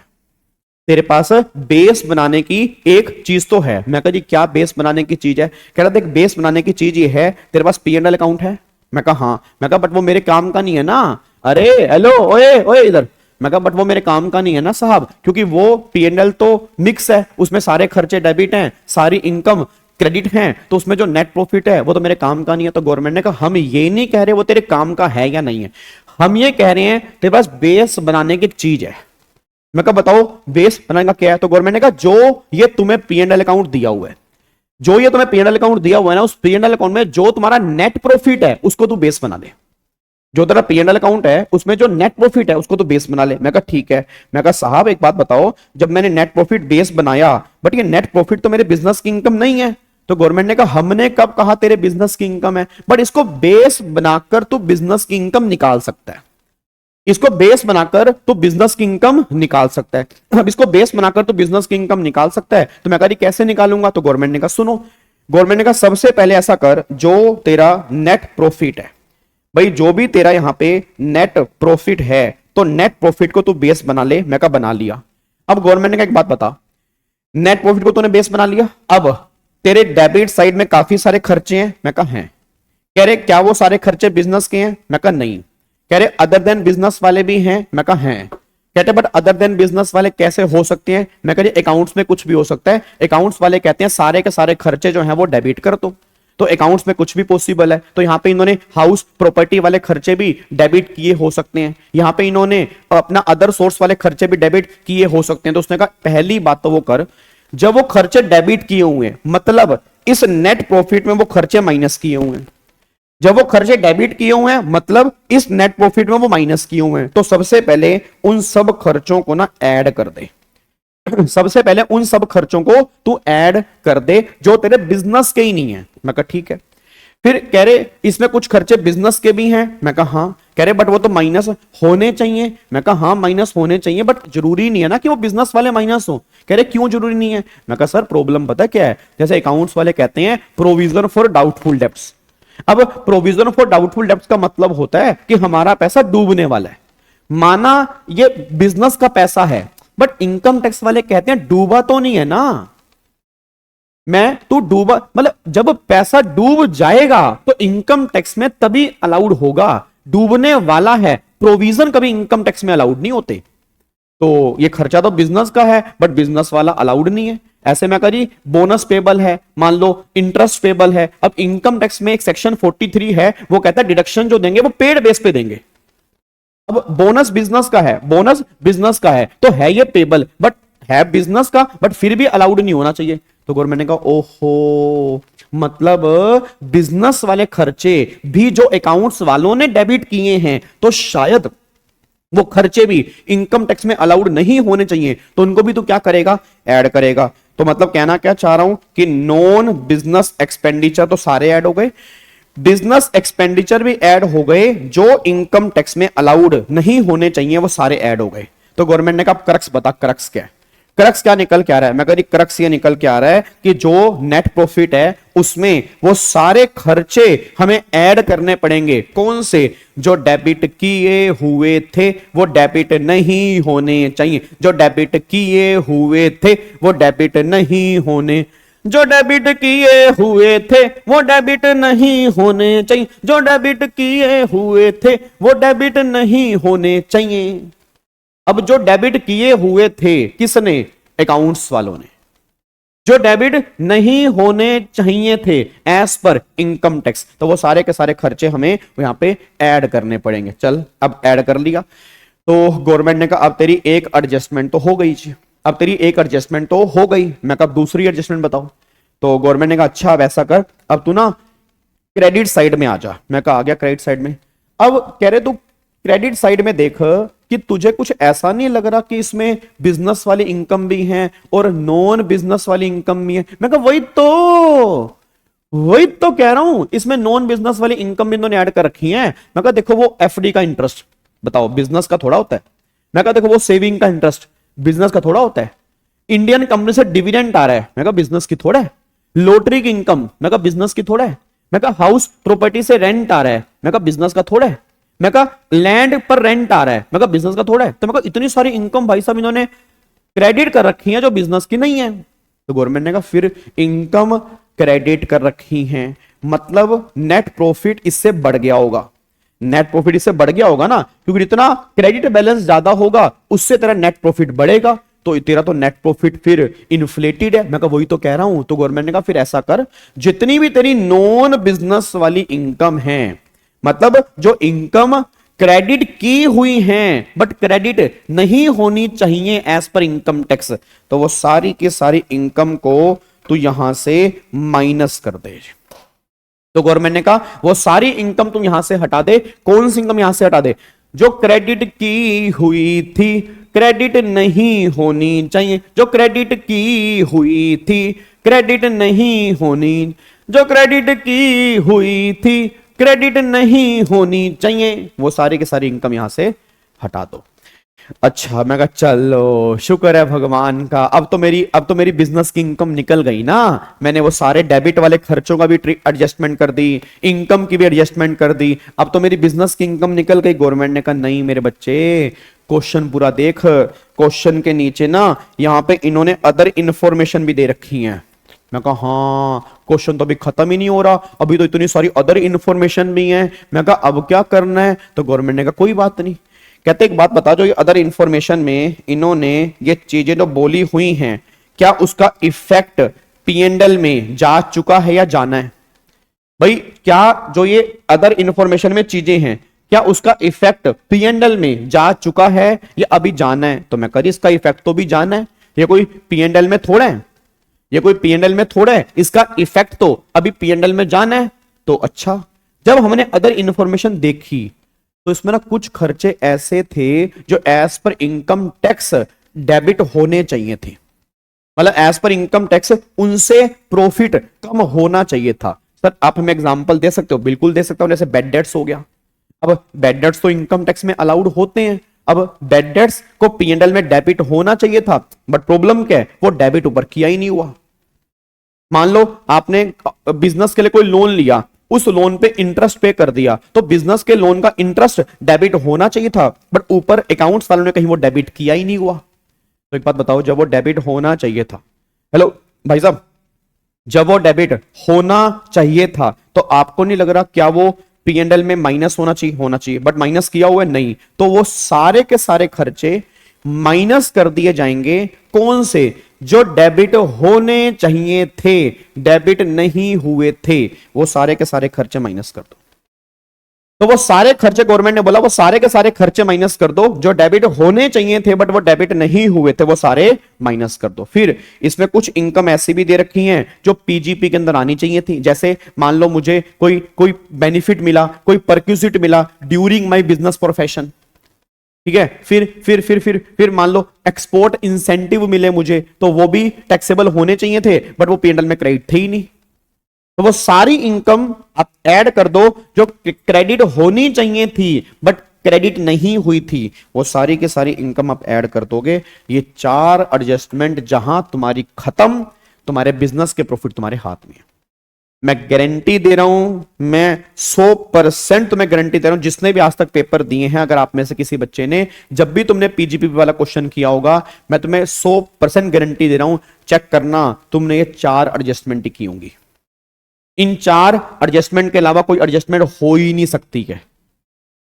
तेरे पास बेस बनाने की एक चीज तो है। मैं कहा जी क्या बेस बनाने की चीज है? कह रहा देख बेस बनाने की चीज ये है, तेरे पास पीएनएल अकाउंट है? मैं कहा हाँ। मैं कहा बट वो मेरे काम का नहीं है ना। अरे हेलो ओए ओए इधर। मैं कहा बट वो मेरे काम का नहीं है ना साहब, क्योंकि वो पीएनएल तो मिक्स है, उसमें सारे खर्चे डेबिट हैं, सारी इनकम क्रेडिट हैं, तो उसमें जो नेट प्रॉफिट है वो तो मेरे काम का नहीं है। तो गवर्नमेंट ने कहा हम ये नहीं कह रहे वो तेरे काम का है या नहीं है, हम ये कह रहे हैं तेरे पास बेस बनाने की चीज है। मैं कहा बताओ बेस बनाने का क्या है? तो गवर्नमेंट ने कहा जो ये तुम्हें पीएनएल अकाउंट दिया हुआ है, जो ये तुम्हें पीएनएल अकाउंट दिया हुआ है ना, उस पीएनएल अकाउंट में जो तुम्हारा नेट प्रॉफिट है उसको तू बेस बना दे। जो तेरा पीएनएल अकाउंट है उसमें जो नेट प्रॉफिट है उसको तो बेस बना ले। मैं कहा ठीक है। मैं कहा साहब एक बात बताओ, जब मैंने नेट प्रॉफिट बेस बनाया बट ये नेट प्रॉफिट तो मेरे बिजनेस की इनकम नहीं है। तो गवर्नमेंट ने कहा हमने कब कहा तेरे बिजनेस की इनकम है, बट इसको बेस बनाकर तू बिजनेस की इनकम निकाल सकता है, इसको बेस बनाकर तो बिजनेस की इनकम निकाल सकता है। अब इसको बेस बनाकर तो बिजनेस की इनकम निकाल सकता है, तो मैं कहा कैसे निकालूंगा? तो गवर्नमेंट ने कहा सुनो, गवर्नमेंट ने कहा सबसे पहले ऐसा कर, जो तेरा नेट प्रॉफिट है भाई, जो भी तेरा यहां पे नेट प्रॉफिट है तो नेट प्रॉफिट को तू बेस बना ले। मैं कहा बना लिया। अब गवर्नमेंट ने कहा एक बात बता, नेट प्रॉफिट को तूने बेस बना लिया, अब तेरे डेबिट साइड में काफी सारे खर्चे हैं। मैं कहा हैं। कह रहे क्या वो सारे खर्चे बिजनेस के हैं? मैं कहा नहीं। कह रहे अदर देन बिजनेस वाले भी हैं? मैं कहा हैं। कहते बट अदर देन बिजनेस वाले कैसे हो सकते हैं? मैं कह रही अकाउंट्स में कुछ भी हो सकता है। अकाउंट्स वाले कहते हैं सारे के सारे खर्चे जो हैं वो डेबिट कर दो, तो अकाउंट्स में कुछ भी पॉसिबल है। तो यहां पे इन्होंने हाउस प्रॉपर्टी वाले खर्चे भी डेबिट किए हो सकते हैं, यहां पे इन्होंने अपना अदर सोर्स वाले खर्चे भी डेबिट किए हो सकते हैं। तो उसने कहा पहली बात तो वो कर, जब वो खर्चे डेबिट किए हुए हैं मतलब इस नेट प्रॉफिट में वो खर्चे माइनस किए हुए हैं। जब वो खर्चे डेबिट किए हुए हैं मतलब इस नेट प्रॉफिट में वो माइनस किए हुए हैं। तो सबसे पहले उन सब खर्चों को ना ऐड कर दे। सबसे पहले उन सब खर्चों को तू ऐड कर दे जो तेरे बिजनेस के ही नहीं है। मैं कहा ठीक है। फिर कह रहे इसमें कुछ खर्चे बिजनेस के भी हैं। मैं कहा हाँ। कह रहे बट वो तो माइनस होने चाहिए। मैं कहा हाँ माइनस होने चाहिए बट जरूरी नहीं है ना कि वो बिजनेस वाले माइनस हो। कह रहे क्यों जरूरी नहीं है? मैं कहा सर प्रॉब्लम पता क्या है, जैसे अकाउंट्स वाले कहते हैं प्रोविजन फॉर डाउटफुल डेब्ट्स। अब प्रोविजन फॉर डाउटफुल डेब्ट्स का मतलब होता है कि हमारा पैसा डूबने वाला है। माना ये बिजनेस का पैसा है बट इनकम टैक्स वाले कहते हैं डूबा तो नहीं है ना। मैं तू डूबा मतलब जब पैसा डूब जाएगा तो इनकम टैक्स में तभी अलाउड होगा, डूबने वाला है। प्रोविजन कभी इनकम टैक्स में अलाउड नहीं होते। तो ये खर्चा तो बिजनेस का है बट बिजनेस वाला अलाउड नहीं है। ऐसे में करी बोनस पेबल है, मान लो इंटरेस्ट पेबल है। अब इनकम टैक्स में एक सेक्शन 43 है, वो कहता है डिडक्शन जो देंगे वो पेड बेस पे देंगे। अब बोनस बिजनेस का है, बोनस बिजनेस का है तो है ये पेबल बट है बिजनेस का, बट फिर भी अलाउड नहीं होना चाहिए। तो गवर्नमेंट ने कहा ओहो मतलब बिजनेस वाले खर्चे भी जो अकाउंट्स वालों ने डेबिट किए हैं तो शायद वो खर्चे भी इनकम टैक्स में अलाउड नहीं होने चाहिए, तो उनको भी तो क्या करेगा, ऐड करेगा। तो मतलब कहना क्या चाह रहा हूं कि नॉन बिजनेस एक्सपेंडिचर तो सारे ऐड हो गए, बिजनेस एक्सपेंडिचर भी ऐड हो गए, जो इनकम टैक्स में अलाउड नहीं होने चाहिए वो सारे ऐड हो गए। तो गवर्नमेंट ने कहा क्रक्स बता, क्रक्स क्या है? क्रक्स क्या निकल के आ रहा है? मैं कह रही क्रक्स ये निकल के आ रहा है कि जो नेट प्रॉफिट है उसमें वो सारे खर्चे हमें ऐड करने पड़ेंगे। कौन से? जो डेबिट किए हुए थे वो डेबिट नहीं होने चाहिए, जो डेबिट किए हुए थे वो डेबिट नहीं होने, जो डेबिट किए हुए थे वो डेबिट नहीं होने चाहिए, जो डेबिट किए हुए थे वो डेबिट नहीं होने चाहिए। अब जो डेबिट किए हुए थे किसने? अकाउंट्स वालों ने। जो डेबिट नहीं होने चाहिए थे एज पर इनकम टैक्स, तो वो सारे के सारे खर्चे हमें यहां पे ऐड करने पड़ेंगे। चल अब ऐड कर लिया तो गवर्नमेंट ने कहा अब तेरी एक एडजस्टमेंट तो हो गई जी, अब तेरी एक एडजस्टमेंट तो हो गई। मैं कहा दूसरी एडजस्टमेंट बताओ। तो गवर्नमेंट ने कहा अच्छा अब ऐसा कर, अब तू ना क्रेडिट साइड में आ जा। मैं कहा आ गया क्रेडिट साइड में। अब कह रहे तू क्रेडिट साइड में देख कि तुझे कुछ ऐसा नहीं लग रहा कि इसमें बिजनेस वाली इनकम भी है और नॉन बिजनेस वाली इनकम भी है। मैं कहा वही तो कह रहा हूं, इसमें नॉन बिजनेस वाली इनकम भी इन्होंने ऐड कर रखी है। मैं कहा देखो वो एफडी का इंटरेस्ट बताओ बिजनेस का थोड़ा होता है। मैं कहा देखो वो सेविंग का इंटरेस्ट बिजनेस का थोड़ा होता है। इंडियन कंपनी से डिविडेंड आ रहा है, मैं कहा बिजनेस की थोड़ा है। लॉटरी की इनकम, मैं कहा बिजनेस की थोड़ा है। मैं कहा हाउस प्रॉपर्टी से रेंट आ रहा है, मैं कहा बिजनेस का थोड़ा है। मैं कहा लैंड पर रेंट आ रहा है, मैं कहा बिजनेस का थोड़ा है। तो मैं कहा इतनी सारी इनकम भाई साहब इन्होंने क्रेडिट कर रखी है जो बिजनेस की नहीं है। तो गवर्नमेंट ने कहा फिर इनकम क्रेडिट कर रखी है मतलब नेट प्रॉफिट इससे बढ़ गया होगा, नेट प्रॉफिट इससे बढ़ गया होगा ना, क्योंकि जितना क्रेडिट बैलेंस ज्यादा होगा उससे तेरा नेट प्रॉफिट बढ़ेगा, तो तेरा तो नेट प्रॉफिट फिर इन्फ्लेटेड है। मैं कहा वही तो कह रहा हूं। तो गवर्नमेंट ने कहा फिर ऐसा कर, जितनी भी तेरी नॉन बिजनेस वाली इनकम है, मतलब जो इनकम क्रेडिट की हुई है बट क्रेडिट नहीं होनी चाहिए एज पर इनकम टैक्स, तो वो सारी की सारी इनकम को तू यहां से माइनस कर दे। तो गवर्नमेंट ने कहा वो सारी इनकम तुम यहां से हटा दे। कौन सी इनकम यहां से हटा दे? जो क्रेडिट की हुई थी, क्रेडिट नहीं होनी चाहिए, जो क्रेडिट की हुई थी, क्रेडिट नहीं होनी, जो क्रेडिट की हुई थी, क्रेडिट नहीं होनी चाहिए, वो सारी की सारी इनकम यहां से हटा दो। अच्छा, मैं कहा चलो शुक्र है भगवान का, अब तो मेरी बिजनेस की इनकम निकल गई ना। मैंने वो सारे डेबिट वाले खर्चों का भी एडजस्टमेंट कर दी, इनकम की भी एडजस्टमेंट कर दी, अब तो मेरी बिजनेस की इनकम निकल गई। गवर्नमेंट ने कहा नहीं मेरे बच्चे, क्वेश्चन पूरा देख, क्वेश्चन के नीचे ना यहाँ पे इन्होंने अदर इंफॉर्मेशन भी दे रखी है। मैं कहा हाँ, क्वेश्चन तो अभी खत्म ही नहीं हो रहा, अभी तो इतनी सारी अदर इंफॉर्मेशन भी है। मैं कहा अब क्या करना है? तो गवर्नमेंट ने कहा कोई बात नहीं। कहते एक बात बता, जो ये अदर इंफॉर्मेशन में इन्होंने ये चीजें जो बोली हुई हैं, क्या उसका इफेक्ट पीएनएल में जा चुका है या जाना है? भाई क्या जो ये अदर इंफॉर्मेशन में चीजें हैं, क्या उसका इफेक्ट पीएनएल में जा चुका है या अभी जाना है? तो मैं करी इसका इफेक्ट तो भी जाना है, ये कोई पीएनएल में थोड़ा है, ये कोई पीएनएल में थोड़ा है, इसका इफेक्ट तो अभी पीएनएल में जाना है। तो अच्छा, जब हमने अदर इंफॉर्मेशन देखी तो इसमें ना कुछ खर्चे ऐसे थे जो as per income tax debit होने चाहिए थे, मतलब एज पर इनकम टैक्स उनसे प्रॉफिट कम होना चाहिए था। सर आप हमें एग्जांपल दे सकते हो? बिल्कुल दे सकता हूं, जैसे बैड डेट्स हो गया। अब बैड डेट्स तो इनकम टैक्स में अलाउड होते हैं, अब बैड डेट्स को पीएनएल में डेबिट होना चाहिए था, बट प्रॉब्लम क्या है, वो डेबिट ऊपर किया ही नहीं हुआ। मान लो आपने बिजनेस के लिए कोई लोन लिया, उस लोन पे इंटरेस्ट पे कर दिया, तो बिजनेस के लोन का इंटरेस्ट डेबिट होना चाहिए था, बट ऊपर अकाउंट्स वालों ने कहीं वो डेबिट किया ही नहीं हुआ। तो एक बात बताओ, जब वो डेबिट होना चाहिए था, हेलो भाई साहब, जब वो डेबिट होना चाहिए था तो आपको नहीं लग रहा क्या वो पीएनएल में माइनस होना चाहिए? होना चाहिए, बट माइनस किया हुआ है नहीं, तो वो सारे के सारे खर्चे माइनस कर दिए जाएंगे। कौन से? जो डेबिट होने चाहिए थे, डेबिट नहीं हुए थे, वो सारे के सारे खर्चे माइनस कर दो। तो वो सारे खर्चे, गवर्नमेंट ने बोला वो सारे के सारे खर्चे माइनस कर दो, जो डेबिट होने चाहिए थे बट वो डेबिट नहीं हुए थे, वो सारे माइनस कर दो। फिर इसमें कुछ इनकम ऐसी भी दे रखी हैं जो पीजीपी के अंदर आनी चाहिए थी। जैसे मान लो मुझे कोई बेनिफिट मिला, कोई परक्यूजिट मिला ड्यूरिंग माई बिजनेस प्रोफेशन, ठीक है, फिर मान लो एक्सपोर्ट इंसेंटिव मिले मुझे, तो वो भी टैक्सेबल होने चाहिए थे, बट वो पीएनएल में क्रेडिट थे ही नहीं। तो वो सारी इनकम आप ऐड कर दो जो क्रेडिट होनी चाहिए थी बट क्रेडिट नहीं हुई थी, वो सारी की सारी इनकम आप ऐड कर दोगे। ये 4 एडजस्टमेंट जहां तुम्हारी खत्म, तुम्हारे बिजनेस के प्रॉफिट तुम्हारे हाथ में है। मैं गारंटी दे रहा हूं, मैं 100% तुम्हें गारंटी दे रहा हूं, जिसने भी आज तक पेपर दिए हैं, अगर आप में से किसी बच्चे ने जब भी तुमने पीजीपी वाला क्वेश्चन किया होगा, मैं तुम्हें 100% गारंटी दे रहा हूं, चेक करना तुमने ये 4 एडजस्टमेंट की होंगी। इन 4 एडजस्टमेंट के अलावा कोई एडजस्टमेंट हो ही नहीं सकती है।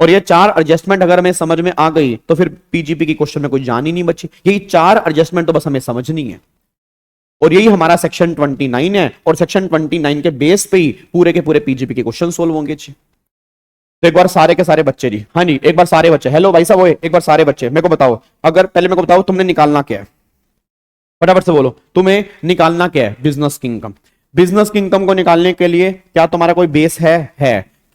और ये 4 एडजस्टमेंट अगर हमें समझ में आ गई तो फिर पीजीपी की क्वेश्चन में कोई जान ही नहीं बची। यही 4 एडजस्टमेंट तो बस हमें समझनी है, और यही हमारा सेक्शन 29 है, और सेक्शन 29 के बेस पे ही पूरे के पूरे पीजीपी के क्वेश्चन सोल्व होंगे जी। तो एक बार सारे के सारे बच्चे जी, हाँ जी, एक बार सारे बच्चे, हेलो भाई साहब, एक बार सारे बच्चे मेरे को बताओ, अगर पहले मेरे को बताओ तुमने निकालना क्या है, फटाफट से बोलो, तुम्हें निकालना क्या है? बिजनेस की इनकम। बिजनेस की इनकम को निकालने के लिए क्या तुम्हारा कोई बेस है?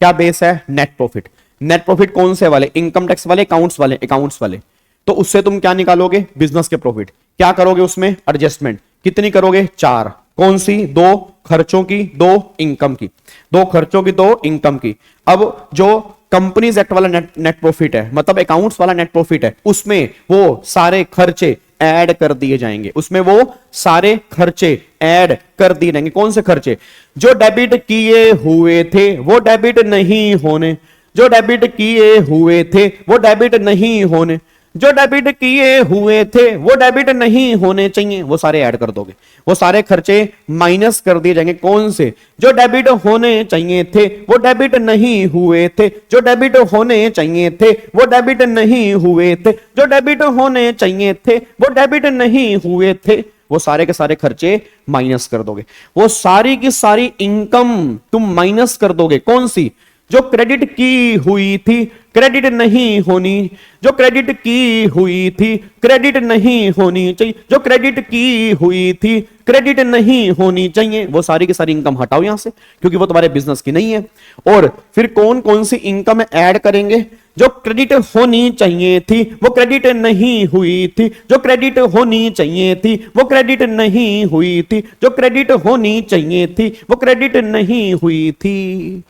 क्या बेस है? Net profit. नेट प्रॉफिट कौन से वाले? इनकम टैक्स वाले, अकाउंट्स वाले? अकाउंट्स वाले। तो उससे तुम क्या निकालोगे? बिजनेस के प्रॉफिट। क्या करोगे उसमें? एडजस्टमेंट। कितनी करोगे? 4। कौन सी? 2 खर्चों की, 2 इनकम की। 2 खर्चों की, 2 इनकम की। अब जो कंपनीज एक्ट वाला नेट प्रॉफिट है, मतलब अकाउंट्स वाला नेट प्रॉफिट है, उसमें वो सारे खर्चे ऐड कर दिए जाएंगे, उसमें वो सारे खर्चे ऐड कर दिए जाएंगे। कौन से खर्चे? जो डेबिट किए हुए थे वो डेबिट नहीं होने, जो डेबिट किए हुए थे वो डेबिट नहीं होने, जो डेबिट किए हुए थे वो डेबिट नहीं होने चाहिए, वो सारे ऐड कर दोगे। वो सारे खर्चे माइनस कर दिए जाएंगे। कौन से? जो डेबिट होने चाहिए थे वो डेबिट नहीं हुए थे, जो डेबिट होने चाहिए थे वो डेबिट नहीं हुए थे, जो डेबिट होने चाहिए थे वो डेबिट नहीं हुए थे, वो सारे के सारे खर्चे माइनस कर दोगे। वो सारी की सारी इनकम तुम माइनस कर दोगे। कौन सी? जो क्रेडिट की हुई थी, क्रेडिट नहीं होनी, जो क्रेडिट की हुई थी क्रेडिट नहीं होनी चाहिए, जो क्रेडिट की हुई थी क्रेडिट नहीं होनी चाहिए, वो सारी की सारी इनकम हटाओ यहां से, क्योंकि वो तुम्हारे बिजनेस की नहीं है। और फिर कौन कौन सी इनकम ऐड करेंगे? जो क्रेडिट होनी चाहिए थी वो क्रेडिट नहीं हुई थी, जो क्रेडिट होनी चाहिए थी वो क्रेडिट नहीं हुई थी, जो क्रेडिट होनी चाहिए थी वो क्रेडिट नहीं हुई थी।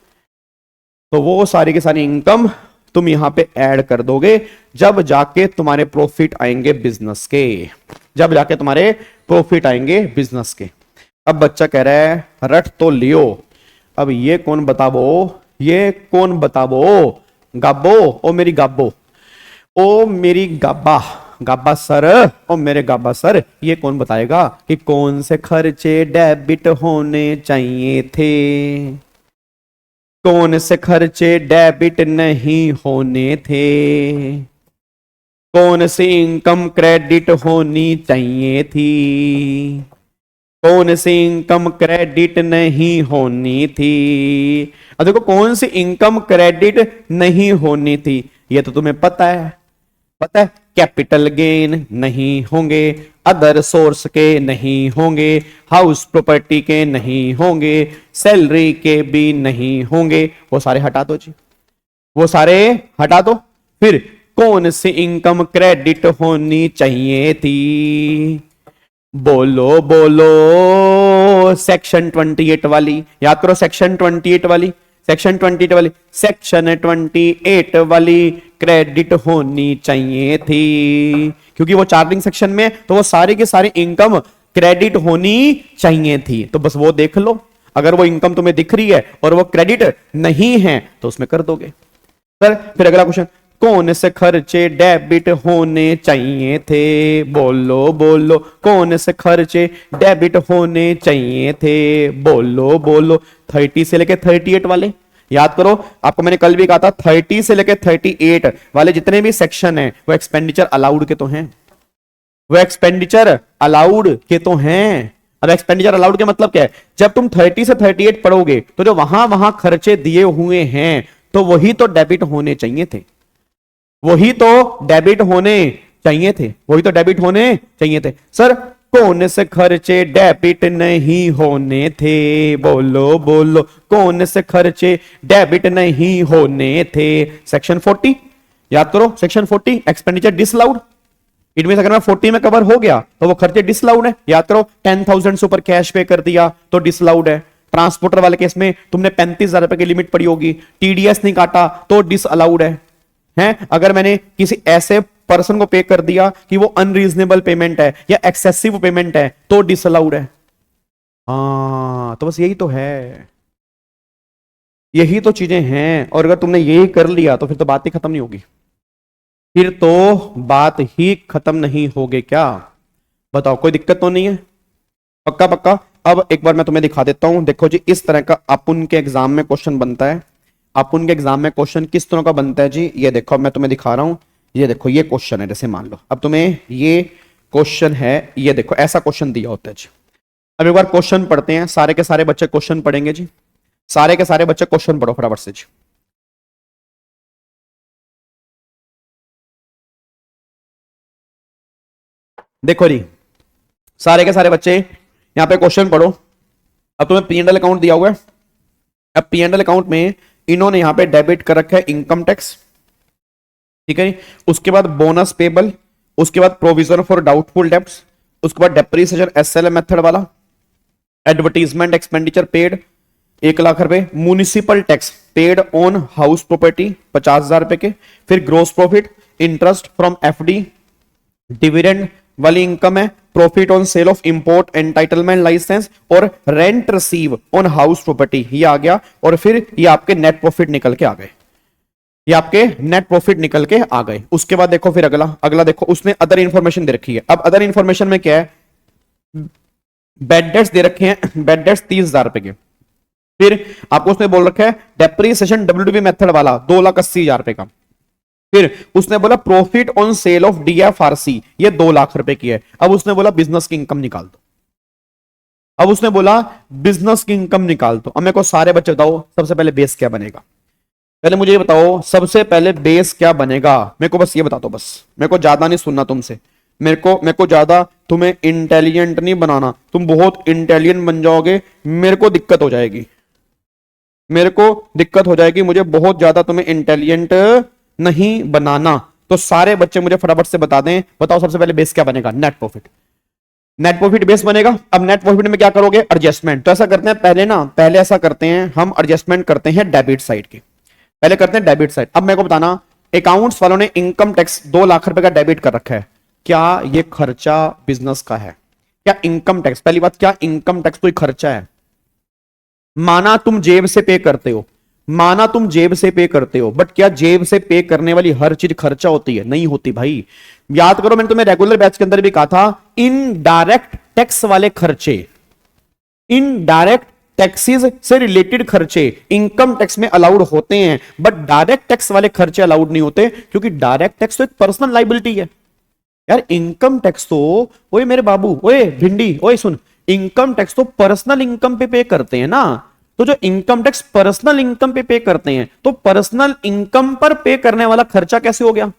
तो वो सारी की सारी इनकम तुम यहां पे ऐड कर दोगे, जब जाके तुम्हारे प्रॉफिट आएंगे बिजनेस के, जब जाके तुम्हारे प्रॉफिट आएंगे बिजनेस के। अब बच्चा कह रहा है रट तो लियो, अब ये कौन बताबो, ये कौन बताबो, गाबो ओ मेरी गाबो, ओ मेरी गाबा, गाबा सर, ओ मेरे गाबा सर, ये कौन बताएगा कि कौन से खर्चे डेबिट होने चाहिए थे, कौन से खर्चे डेबिट नहीं होने थे, कौन सी इनकम क्रेडिट होनी चाहिए थी, कौन सी इनकम क्रेडिट नहीं होनी थी। अब देखो कौन सी इनकम क्रेडिट नहीं होनी थी, ये तो तुम्हें पता है, पता है कैपिटल गेन नहीं होंगे, अदर सोर्स के नहीं होंगे, हाउस प्रॉपर्टी के नहीं होंगे, सैलरी के भी नहीं होंगे, वो सारे हटा दो जी, वो सारे हटा दो। फिर कौन सी इनकम क्रेडिट होनी चाहिए थी, बोलो बोलो, सेक्शन 28 वाली, याद करो सेक्शन 28 वाली, सेक्शन 28 वाली, सेक्शन 28 वाली क्रेडिट होनी चाहिए थी, क्योंकि वो चार्जिंग सेक्शन में तो वो सारी की सारी इनकम क्रेडिट होनी चाहिए थी। तो बस वो देख लो, अगर वो इनकम तुम्हें दिख रही है और वो क्रेडिट नहीं है तो उसमें कर दोगे। सर फिर अगला क्वेश्चन, कौन से खर्चे डेबिट होने चाहिए थे, बोलो बोलो, कौन से खर्चे डेबिट होने चाहिए थे, बोलो बोलो। 30 से लेके 38 वाले याद करो, आपको मैंने कल भी कहा था 30 से लेके 38 वाले जितने भी सेक्शन है वो एक्सपेंडिचर अलाउड के तो हैं, वो एक्सपेंडिचर अलाउड के तो हैं। अब एक्सपेंडिचर अलाउड के मतलब क्या है, जब तुम 30 से 38 पढ़ोगे तो जो वहां वहां खर्चे दिए हुए हैं तो वही तो डेबिट होने चाहिए थे, वही तो डेबिट होने चाहिए थे, वही तो डेबिट होने चाहिए थे। सर कौन से खर्चे डेबिट नहीं होने थे, बोलो बोलो, कौन से खर्चे डेबिट नहीं होने थे। सेक्शन 40 याद करो, section 40 expenditure disallowed, it means अगर मैं 40 में कवर हो गया तो वो खर्चे डिसअलाउड है। याद करो 10,000 से ऊपर कैश पे कर दिया तो डिसअलाउड है। ट्रांसपोर्टर वाले केस में तुमने 35,000 रुपए की लिमिट पड़ी होगी, टीडीएस नहीं काटा तो डिसअलाउड है। अगर मैंने किसी ऐसे पर्सन को पे कर दिया कि वो अनरीजनेबल पेमेंट है या एक्सेसिव पेमेंट है तो डिसअलाउड है। हाँ तो बस यही तो है, यही तो चीजें हैं। और अगर तुमने यही कर लिया तो फिर तो बात ही खत्म नहीं होगी, फिर तो बात ही खत्म नहीं होगी। क्या बताओ, कोई दिक्कत तो नहीं है? पक्का पक्का। अब एक बार मैं तुम्हें दिखा देता हूं, देखो जी इस तरह का अपुन के एग्जाम में क्वेश्चन बनता है। अपुन के एग्जाम में क्वेश्चन किस तरह का बनता है जी, ये देखो मैं तुम्हें दिखा रहा हूं। ये देखो ये क्वेश्चन है, जैसे मान लो अब तुम्हें ये क्वेश्चन है, ये देखो ऐसा क्वेश्चन दिया होता है जी। अब एक बार क्वेश्चन पढ़ते हैं, सारे के सारे बच्चे क्वेश्चन पढ़ेंगे जी, सारे के सारे बच्चे क्वेश्चन पढ़ो फटाफट से जी। देखो जी सारे के सारे बच्चे यहां पे क्वेश्चन पढ़ो। अब तुम्हें P&L अकाउंट दिया हुआ है, अब P&L अकाउंट में इन्होंने यहां पे डेबिट कर रखा है इनकम टैक्स, ठीक है। उसके बाद बोनस पेबल, उसके बाद प्रोविजन फॉर डाउटफुल डेब्ट्स, उसके बाद डेप्रिसिएशन एसएलएम मेथड वाला, एडवर्टीजमेंट एक्सपेंडिचर पेड 1 लाख रुपए, municipal tax paid on house property 50,000 रुपए के, फिर gross profit, interest from FD, dividend वाली इनकम है, profit on sale of import entitlement licence और rent receive on house property, ये आ गया। और फिर ये आपके नेट प्रॉफिट निकल के आ गए, ये आपके नेट प्रॉफिट निकल के आ गए। उसके बाद देखो फिर अगला देखो, उसने अदर इंफॉर्मेशन दे रखी है। अब अदर इंफॉर्मेशन में क्या है, बेड डेट्स दे रखे हैं, बेड डेट्स 30,000 रुपए के। फिर आपको उसने बोल रखा है डेप्रिसिएशन WDV मेथड वाला 2,80,000 रुपए का। फिर उसने बोला profit on sale of DFRC, ये 2 लाख रुपए की है। अब उसने बोला बिजनेस की इनकम निकाल दो, अब उसने बोला बिजनेस की इनकम निकाल दो। अब मेरे को सारे बच्चे बताओ सबसे पहले बेस क्या बनेगा, पहले मुझे ये बताओ सबसे पहले बेस क्या बनेगा। मेरे को बस ये बता दो, बस मेरे को ज्यादा नहीं सुनना तुमसे, मेरे को ज्यादा तुम्हें इंटेलिजेंट नहीं बनाना, तुम बहुत इंटेलिजेंट बन जाओगे, मेरे को दिक्कत हो जाएगी, मेरे को दिक्कत हो जाएगी, मुझे बहुत ज्यादा तुम्हें इंटेलिजेंट नहीं बनाना। तो सारे बच्चे मुझे फटाफट से बता दें, बताओ सबसे पहले बेस क्या बनेगा, net profit. Net profit base बनेगा। अब नेट प्रॉफिट में क्या करोगे, एडजस्टमेंट। तो ऐसा करते हैं पहले ऐसा करते हैं हम एडजस्टमेंट करते हैं डेबिट साइड की, पहले करते हैं डेबिट साइड। अब मेरे को बताना अकाउंट्स वालों ने इनकम टैक्स 2 लाख रुपए का डेबिट कर रखा है। क्या ये खर्चा बिजनेस का है? क्या इनकम टैक्स, पहली बात, क्या इनकम टैक्स कोई खर्चा है? माना तुम जेब से पे करते हो, माना तुम जेब से पे करते हो, बट क्या जेब से पे करने वाली हर चीज खर्चा होती है? नहीं होती भाई। याद करो, मैंने तुम्हें रेगुलर बैच के अंदर भी कहा था, इनडायरेक्ट टैक्स वाले खर्चे, इनडायरेक्ट टैक्सेस से रिलेटेड खर्चे इनकम टैक्स में अलाउड होते हैं, बट डायरेक्ट टैक्स वाले खर्चे अलाउड नहीं होते, क्योंकि डायरेक्ट टैक्स तो एक पर्सनल लाइबिलिटी है यार। इनकम टैक्स तो, ओए मेरे बाबू, ओए भिंडी, ओए सुन, इनकम टैक्स तो पर्सनल इनकम पे करते हैं ना। तो जो इनकम टैक्स पर्सनल इनकम पे करते हैं, तो पर्सनल इनकम पर पे करने वाला खर्चा कैसे हो गया?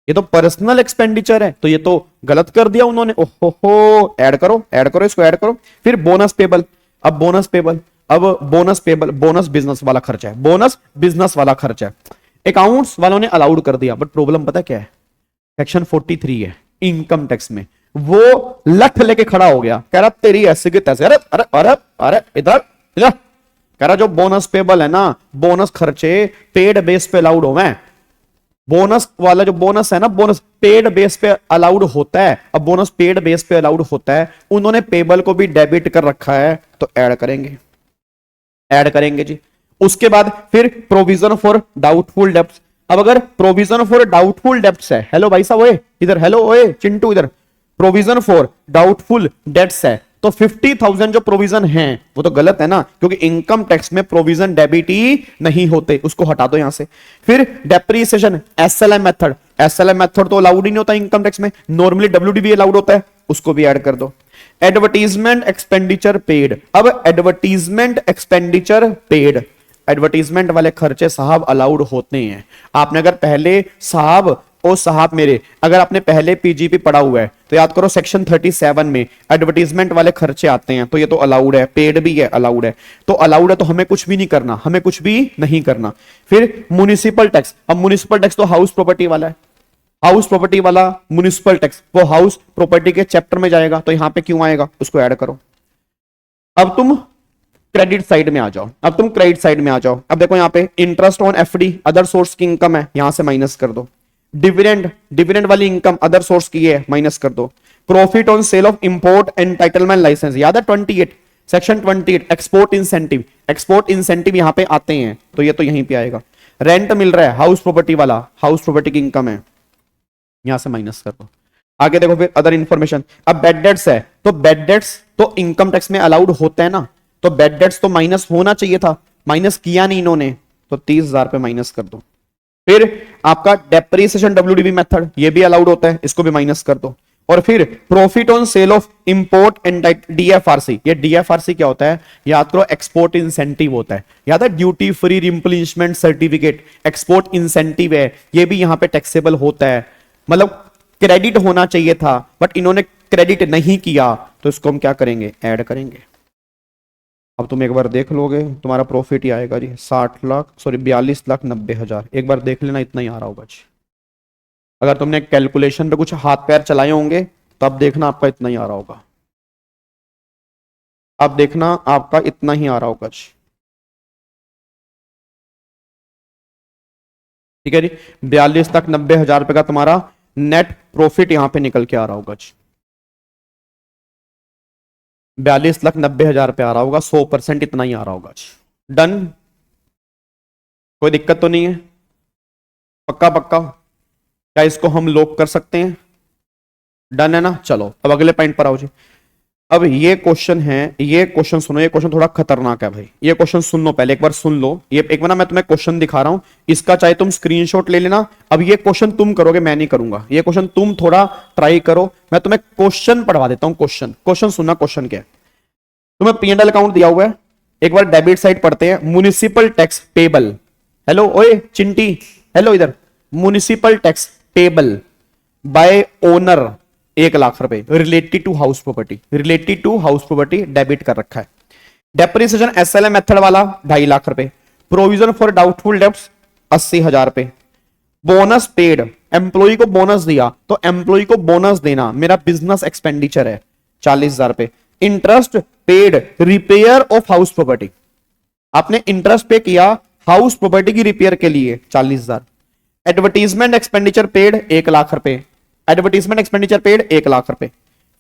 ये तो पर्सनल एक्सपेंडिचर है, तो ये तो गलत कर दिया उन्होंने। ओहो, ऐड करो, ऐड करो, इसको ऐड करो। फिर बोनस पेबल, अब बोनस पेबल, अब बोनस पेबल, बोनस बिजनेस वाला खर्चा है, बोनस बिजनेस वाला खर्चा है। अकाउंट्स वालों ने अलाउड कर दिया, बट प्रॉब्लम पता क्या है? सेक्शन 43 है इनकम टैक्स में, वो लठ लेके खड़ा हो गया, कह रहा तेरी ऐसे की तैसे, अरे अरे अरे अरे इधर इधर, कह रहा जो बोनस पेबल है ना, बोनस खर्चे पेड बेस पे अलाउड हो। मैं बोनस वाला जो बोनस है ना, बोनस पेड बेस पे अलाउड होता है। अब बोनस पेड बेस पे अलाउड होता है, उन्होंने पेबल को भी डेबिट कर रखा है, तो ऐड करेंगे, ऐड करेंगे जी। उसके बाद फिर प्रोविजन फॉर डाउटफुल डेब्ट्स। अब अगर प्रोविजन फॉर डाउटफुल डेब्ट्स है, हेलो भाई साहब, ओए इधर, हेलो ओए चिंटू इधर, प्रोविजन फॉर डाउटफुल डेब्ट्स है, तो 50,000 जो प्रोविजन है वो तो गलत है ना, क्योंकि इनकम टैक्स में प्रोविजन डेबिट ही नहीं होते, उसको हटा दो यहां से। फिर depreciation, SLM method, SLM method तो अलाउड ही नहीं होता इनकम टैक्स में, नॉर्मली डब्ल्यूडीबी अलाउड होता है, उसको भी ऐड कर दो। एडवर्टीजमेंट एक्सपेंडिचर पेड, अब एडवर्टीजमेंट एक्सपेंडिचर पेड, एडवर्टीजमेंट वाले खर्चे साहब अलाउड होते हैं। आपने अगर पहले साहब ओ साहब मेरे, अगर आपने पहले पीजीपी पढ़ा हुआ है तो याद करो, सेक्शन 37 में एडवर्टीजमेंट वाले खर्चे आते हैं, तो ये तो अलाउड है, पेड भी है, अलाउड है, तो अलाउड है, तो हमें कुछ भी नहीं करना, हमें कुछ भी नहीं करना। फिर म्युनिसिपल टैक्स, अब म्युनिसिपल टैक्स तो हाउस प्रॉपर्टी वाला है, हाउस प्रॉपर्टी वाला म्युनिसिपल टैक्स वो हाउस प्रॉपर्टी के चैप्टर में जाएगा, तो यहां पे क्यों आएगा, उसको ऐड करो। अब तुम क्रेडिट साइड में आ जाओ, अब तुम क्रेडिट साइड में आ जाओ। अब देखो यहाँ पे interest on FD other source की इनकम है, यहां से माइनस कर दो। डिविडेंड, डिविडेंड वाली इनकम अदर सोर्स की है, माइनस कर दो। Profit on sale of import entitlement license, याद है 28 section 28, export incentive, export incentive यहां पे आते हैं, तो ये तो यहीं पे आएगा। रेंट मिल रहा है हाउस प्रॉपर्टी वाला, हाउस प्रॉपर्टी की इनकम है, यहां से माइनस कर दो। आगे देखो फिर अदर इंफॉर्मेशन, अब बैड डेट्स है, तो बैड डेट्स तो इनकम टैक्स में अलाउड होता है ना, तो बैड डेट्स तो माइनस होना चाहिए था, माइनस किया नहीं इन्होंने, तो 30,000 पे माइनस कर दो। फिर आपका डेप्रिसिएशन डब्ल्यूडीबी मेथड, ये भी अलाउड होता है, इसको भी माइनस कर दो। और फिर profit on sale of import and DFRC, ये डीएफआरसी क्या होता है, याद करो एक्सपोर्ट इंसेंटिव होता है, याद है duty free replenishment certificate, export incentive है, ये भी यहां पे टैक्सेबल होता है। मतलब क्रेडिट होना चाहिए था, बट इन्होंने क्रेडिट नहीं किया, तो इसको हम क्या करेंगे, ऐड करेंगे। अब तुम एक बार देख लोगे, तुम्हारा प्रॉफिट ही आएगा जी 42,90,000, एक बार देख लेना, इतना ही आ रहा होगा जी। अगर तुमने कैलकुलेशन पे कुछ हाथ पैर चलाए होंगे, तो अब देखना आपका इतना ही आ रहा होगा, अब देखना आपका इतना ही आ रहा होगा जी। ठीक है जी, 42,90,000 रुपए का तुम्हारा नेट प्रॉफिट यहां पे निकल के आ रहा होगा जी, 42,90,000 रुपए आ रहा होगा, 100% इतना ही आ रहा होगा जी। डन, कोई दिक्कत तो नहीं है, पक्का पक्का, क्या इसको हम लॉक कर सकते हैं, डन है ना। चलो अब अगले पॉइंट पर आओ जी। अब ये क्वेश्चन है, ये क्वेश्चन सुनो, ये क्वेश्चन थोड़ा खतरनाक है भाई, ये क्वेश्चन सुन लो पहले, एक बार सुन लो। ये एक बार ना मैं तुम्हें क्वेश्चन दिखा रहा हूं, इसका चाहे तुम स्क्रीनशॉट ले लेना। अब ये क्वेश्चन तुम करोगे, मैं नहीं करूंगा, ये क्वेश्चन तुम थोड़ा ट्राई करो, मैं तुम्हें क्वेश्चन पढ़वा देता हूं। क्वेश्चन, क्वेश्चन सुनना, क्वेश्चन क्या है, तुम्हें P&L अकाउंट दिया हुआ है, एक बार डेबिट साइड पढ़ते हैं। म्युनिसिपल टैक्स पेबल, हेलो ओए चिंटी, हेलो इधर, municipal tax payable by owner 1 lakh रुपए, related to house property, related to house property debit कर रखा है। डेप्रिसिएशन एसएलएम मेथड वाला 2.5 लाख रुपए, प्रोविजन फॉर डाउटफुल डेब्ट्स 80,000 रुपए, बोनस पेड, एम्प्लॉय को बोनस दिया, तो एम्प्लॉय को बोनस देना मेरा बिजनेस एक्सपेंडिचर है 40,000 रुपए। Interest paid repair of house property, आपने इंटरेस्ट पे किया हाउस प्रॉपर्टी की रिपेयर के लिए 40,000। एडवर्टीजमेंट एक्सपेंडिचर पेड 1 लाख रुपए, एडवर्टीजमेंट एक्सपेंडिचर पेड 1 लाख रुपए।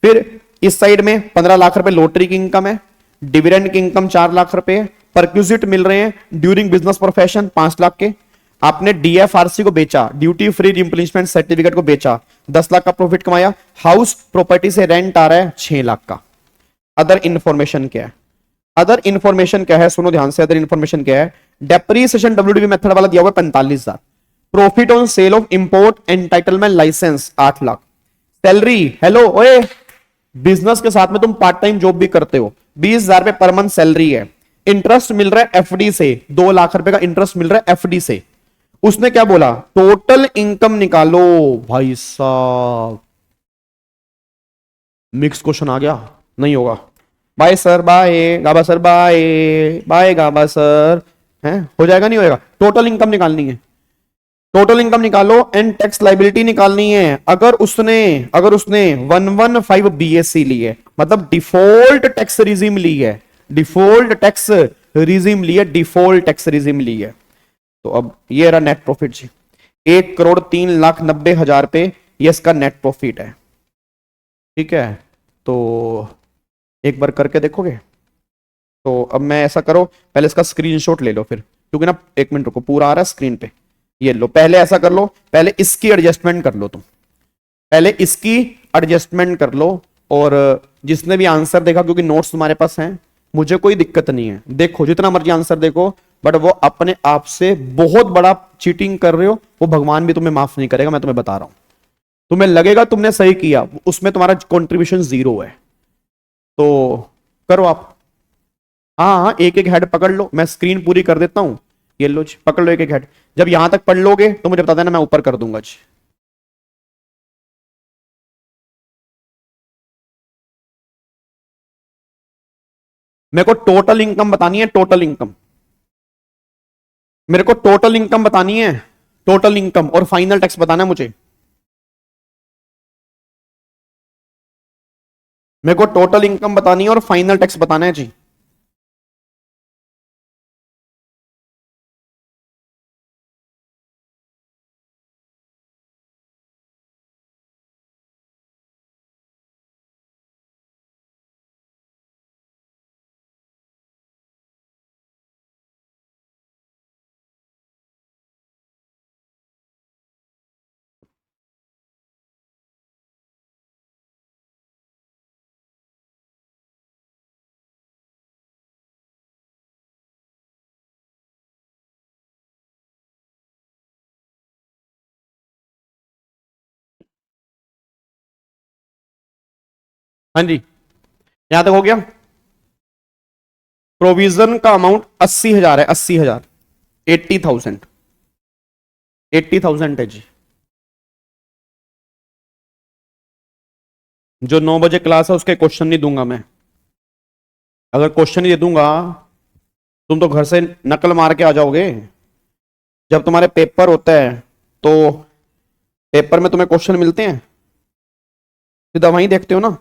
फिर इस साइड में 15 लाख रुपए लॉटरी की इनकम है, डिविडेंड की इनकम 4 लाख रुपए, परक्यूजिट मिल रहे हैं ड्यूरिंग बिजनेस प्रोफेशन 5 लाख के, आपने डीएफआरसी को बेचा, ड्यूटी फ्री रिप्लेसमेंट सर्टिफिकेट को बेचा, 10 लाख का प्रॉफिट कमाया, हाउस प्रॉपर्टी से रेंट आ रहा है 6 लाख का। अदर इंफॉर्मेशन क्या है? अदर इंफॉर्मेशन क्या है? सुनो ध्यान से, अदर इंफॉर्मेशन क्या है? डेप्रीसिएशन डब्ल्यूडीबी मेथड वाला दिया हुआ है 45,000, profit on sale of import entitlement license 8 lakh, salary, hello ओए, बिजनेस के साथ में तुम पार्ट टाइम जॉब भी करते हो, 20,000 रुपए पर मंथ सैलरी है, इंटरेस्ट मिल रहा है एफडी से, 2 लाख रुपए का इंटरेस्ट मिल रहा है एफडी से। उसने क्या बोला? टोटल इनकम निकालो। भाई साहब मिक्स क्वेश्चन आ गया, नहीं होगा। बाय सर, बाय गाबा सर, बाय बाय गाबा सर, है हो जाएगा नहीं होएगा? टोटल इनकम निकालनी है, टोटल इनकम निकालो एंड टैक्स लाइबिलिटी निकालनी है। अगर उसने 115 बीएससी ली है, मतलब डिफॉल्ट टैक्स रिजीम ली है, डिफॉल्ट टैक्स रिजीम ली है, डिफॉल्ट टैक्स रिजीम ली है। तो अब ये रहा नेट प्रॉफिट जी, 1,03,90,000 रुपए ये इसका नेट प्रॉफिट है। ठीक है, तो एक बार करके देखोगे? तो अब मैं ऐसा करो, पहले इसका स्क्रीनशॉट ले लो फिर, क्योंकि ना 1 मिनट रुको, पूरा आ रहा है स्क्रीन पे, ये लो। पहले ऐसा कर लो, पहले इसकी एडजस्टमेंट कर लो तुम, पहले इसकी एडजस्टमेंट कर लो। और जिसने भी आंसर देखा, क्योंकि नोट्स तुम्हारे पास हैं, मुझे कोई दिक्कत नहीं है, देखो जितना मर्जी आंसर देखो, बट वो अपने आप से बहुत बड़ा चीटिंग कर रहे हो, वो भगवान भी तुम्हें माफ नहीं करेगा, मैं तुम्हें बता रहा हूं। तुम्हें लगेगा तुमने सही किया, उसमें तुम्हारा कंट्रीब्यूशन 0 है। तो करो आप, हाँ हाँ, एक एक हेड पकड़ लो, मैं स्क्रीन पूरी कर देता हूं। ये लो जी, पकड़ लो एक एक हेड। जब यहां तक पढ़ लोगे तो मुझे बता देना, मैं ऊपर कर दूंगा जी। मेरे को टोटल इनकम बतानी है, टोटल इनकम, मेरे को टोटल इनकम बतानी है, टोटल इनकम, और फाइनल टैक्स बताना है मुझे। मेरे को टोटल इनकम बतानी है और फाइनल टैक्स बताना है जी। हाँ जी, यहां तक हो गया। प्रोविजन का अमाउंट 80,000 है, 80,000, 80,000, 80,000 है जी। जो 9 बजे क्लास है उसके क्वेश्चन नहीं दूंगा मैं, अगर क्वेश्चन ही दे दूंगा तुम तो घर से नकल मार के आ जाओगे। जब तुम्हारे पेपर होता है तो पेपर में तुम्हें क्वेश्चन मिलते हैं, सीधा वहीं देखते हो ना।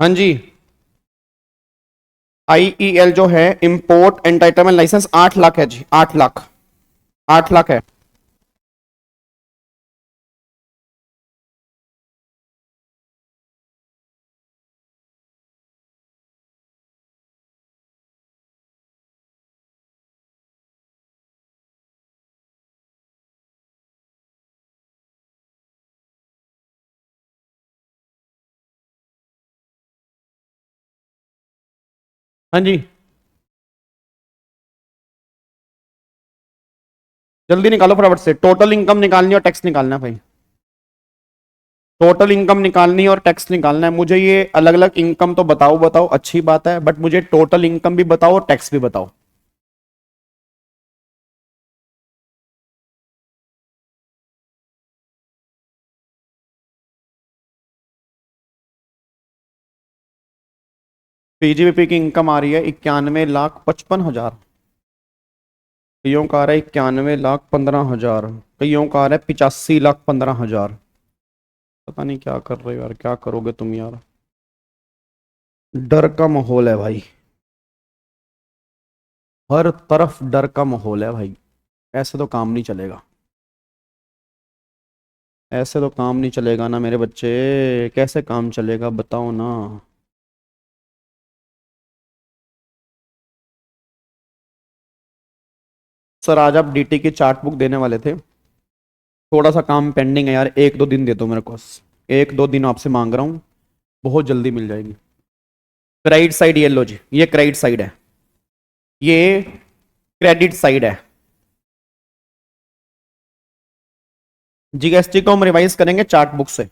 हाँ जी, आईईएल जो है, इंपोर्ट एंटाइटलमेंट लाइसेंस 8 लाख है जी, 8 लाख, 8 लाख है। हाँ जी, जल्दी निकालो फटाफट से, टोटल इनकम निकालनी है और टैक्स निकालना है भाई। टोटल इनकम निकालनी है और टैक्स निकालना है। मुझे ये अलग अलग इनकम तो बताओ बताओ, अच्छी बात है, बट मुझे टोटल इनकम भी बताओ और टैक्स भी बताओ। पीजीबीपी की इनकम आ रही है 91,55,000, कईयों का आ रहा है 91,15,000, कईयों का आ रहा है 85,15,000। पता नहीं क्या कर रहे हो यार, क्या करोगे तुम यार। डर का माहौल है भाई, हर तरफ डर का माहौल है भाई। ऐसे तो काम नहीं चलेगा, ऐसे तो काम नहीं चलेगा ना मेरे बच्चे, कैसे काम चलेगा बताओ ना। सर आज आप डीटी की चार्ट बुक देने वाले थे, थोड़ा सा काम पेंडिंग है यार, 1-2 दिन दे दो मेरे को, 1-2 दिन आपसे मांग रहा हूँ, बहुत जल्दी मिल जाएगी। क्रेडिट साइड ये लो जी, ये क्रेडिट साइड है, ये क्रेडिट साइड है। जीएसटी को हम रिवाइज करेंगे चार्ट बुक से,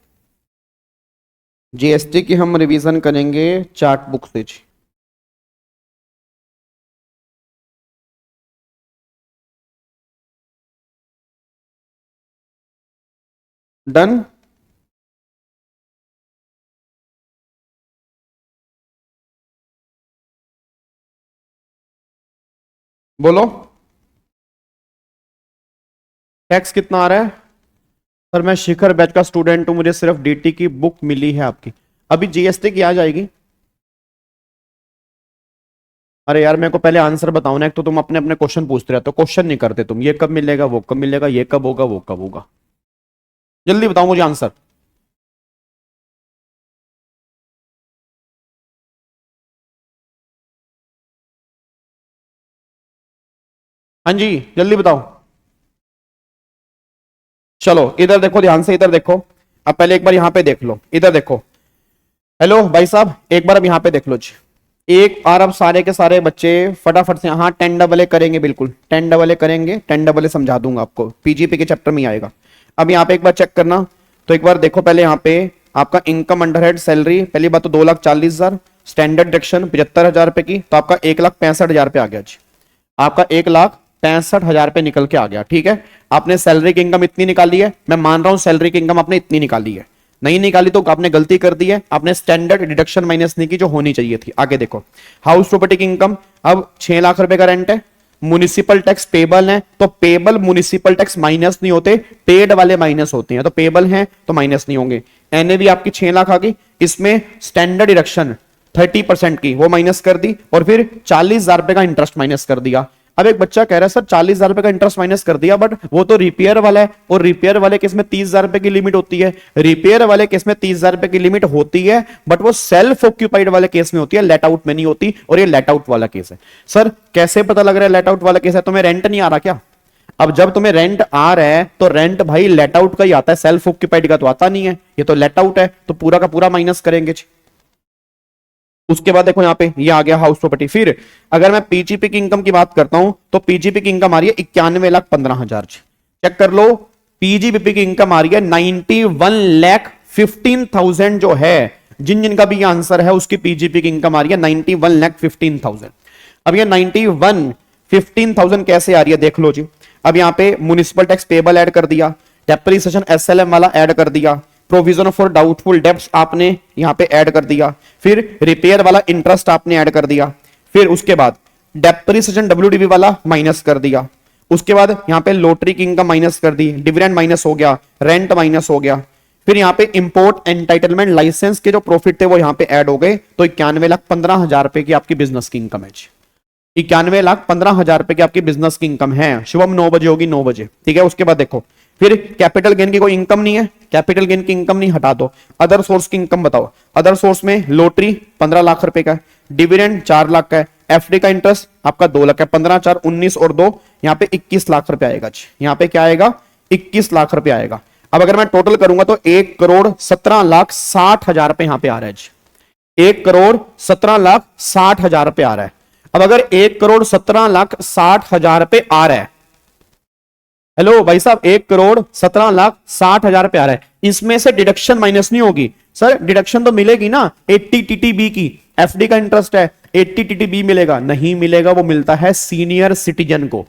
जीएसटी की हम रिवीजन करेंगे चार्ट बुक से जी। डन। बोलो टैक्स कितना आ रहा है। सर मैं शिखर बैच का स्टूडेंट हूं, मुझे सिर्फ डीटी की बुक मिली है आपकी, अभी जीएसटी की आ जाएगी। अरे यार मेरे को पहले आंसर बताओ ना, एक तो तुम अपने अपने क्वेश्चन पूछते रहते हो, क्वेश्चन नहीं करते तुम, ये कब मिलेगा, वो कब मिलेगा, ये कब होगा, वो कब होगा, जल्दी बताओ मुझे आंसर। हाँ जी जल्दी बताओ। चलो इधर देखो ध्यान से, इधर देखो, अब पहले एक बार यहां पे देख लो, इधर देखो। हेलो भाई साहब एक बार अब यहां पे देख लो जी, एक बार अब सारे के सारे बच्चे फटाफट से, हाँ 10 डबल ए करेंगे, बिल्कुल 10 डबल ए करेंगे, 10 डबल ए समझा दूंगा आपको, पीजीपी के चैप्टर में ही आएगा। अब यहाँ पे एक बार चेक करना, तो एक बार देखो पहले यहाँ पे आपका इनकम अंडर हेड सैलरी, पहली बात तो 2,40,000, स्टैंडर्ड डिडक्शन 75,000 रुपए की, तो आपका 1,65,000 रुपये आ गया जी, आपका 1,65,000 रुपये निकल के आ गया। ठीक है, आपने सैलरी की इनकम इतनी निकाली है, मैं मान रहा हूं सैलरी की इनकम आपने इतनी निकाली है, नहीं निकाली तो आपने गलती कर दी है, आपने स्टैंडर्ड डिडक्शन माइनस नहीं की जो होनी चाहिए थी। आगे देखो हाउस प्रॉपर्टी की इनकम, अब 6 लाख रुपए का रेंट है, म्युनिसिपल टैक्स पेबल है, तो पेबल म्युनिसिपल टैक्स माइनस नहीं होते, पेड वाले माइनस होते हैं, तो पेबल हैं तो माइनस नहीं होंगे। एनएवी आपकी 6 लाख आ गई, इसमें स्टैंडर्ड डिडक्शन 30% की वो माइनस कर दी, और फिर 40,000 रुपए का इंटरेस्ट माइनस कर दिया। अब एक बच्चा कह रहा है सर 40,000 रुपए का इंटरेस्ट माइनस कर दिया, बट वो तो रिपेयर वाला है, और रिपेयर वाले केस में 30,000 रुपए की लिमिट होती है, रिपेयर वाले केस में 30,000 रुपए की लिमिट होती है, बट वो सेल्फ ऑक्यूपाइड वाले केस में होती है, लेट आउट में नहीं होती, और ये लेट आउट वाला केस है। सर कैसे पता लग रहा है लेट आउट वाला केस है, तुम्हें रेंट नहीं आ रहा क्या? अब जब तुम्हें रेंट आ रहा है तो रेंट भाई लेट आउट का ही आता है, सेल्फ ऑक्यूपाइड का तो आता नहीं है, ये तो लेट आउट है, तो पूरा का पूरा माइनस करेंगे। उसके बाद देखो यहाँ पे ये आ गया हाउस प्रॉपर्टी। फिर अगर मैं पीजीपी की इनकम की बात करता हूं तो पीजीपी की इनकम आ रही है 91,15,000। चेक कर लो, पीजीपी की इनकम आ रही है 91,15,000 जो है, जिन जिनका भी आंसर है उसकी पीजीपी की इनकम आ रही है 91,15,000। अब ये 91,15,000 कैसे आ रही है देख लो जी। अब यहाँ पे म्युनिसिपल टैक्स पेबल ऐड कर दिया, डेप्रिसिएशन एसएलएम वाला ऐड कर दिया, प्रोविजन फॉर डाउटफुल डेब्ट्स आपने यहां पे ऐड कर दिया, फिर रिपेयर वाला इंटरेस्ट आपने ऐड कर दिया, फिर उसके बाद डेप्रिसिएशन डब्ल्यूडीबी वाला माइनस कर दिया, उसके बाद यहां पे लॉटरी की इनकम माइनस कर दी, डिविडेंड माइनस हो गया, रेंट माइनस हो गया, फिर यहां पे इंपोर्ट एंटाइटलमेंट लाइसेंस के जो प्रॉफिट थे वो यहां पे ऐड हो गए, तो 91,15,000 रुपए की आपकी बिजनेस की इनकम है। 91,15,000 रुपए की आपकी बिजनेस की इनकम है। शुभम 9 बजे होगी, 9 बजे, ठीक है। उसके बाद देखो फिर कैपिटल गेन की कोई इनकम नहीं है, कैपिटल गेन की इनकम नहीं, हटा दो। अदर सोर्स की इनकम बताओ। अदर सोर्स में लॉटरी 15 लाख रुपए का है, डिविडेंड 4 लाख का है, एफडी का इंटरेस्ट आपका 2 लाख है, 15 4 19 और 2 यहाँ पे 21 लाख रुपए आएगा। यहाँ पे क्या आएगा? 21 लाख रुपए आएगा। अब अगर मैं टोटल करूंगा तो 1,17,60,000 रुपए यहां पे आ रहा है जी। 1,17,60,000 रुपए आ रहा है। अब अगर 1,17,60,000 रुपए आ रहा है, हेलो भाई साहब, 1,17,60,000 पे आ रहा है, इसमें से डिडक्शन माइनस नहीं होगी। सर डिडक्शन तो मिलेगी ना, 80 टीटीबी की, एफडी का इंटरेस्ट है, 80 टीटीबी मिलेगा, नहीं मिलेगा, वो मिलता है सीनियर सिटीजन को।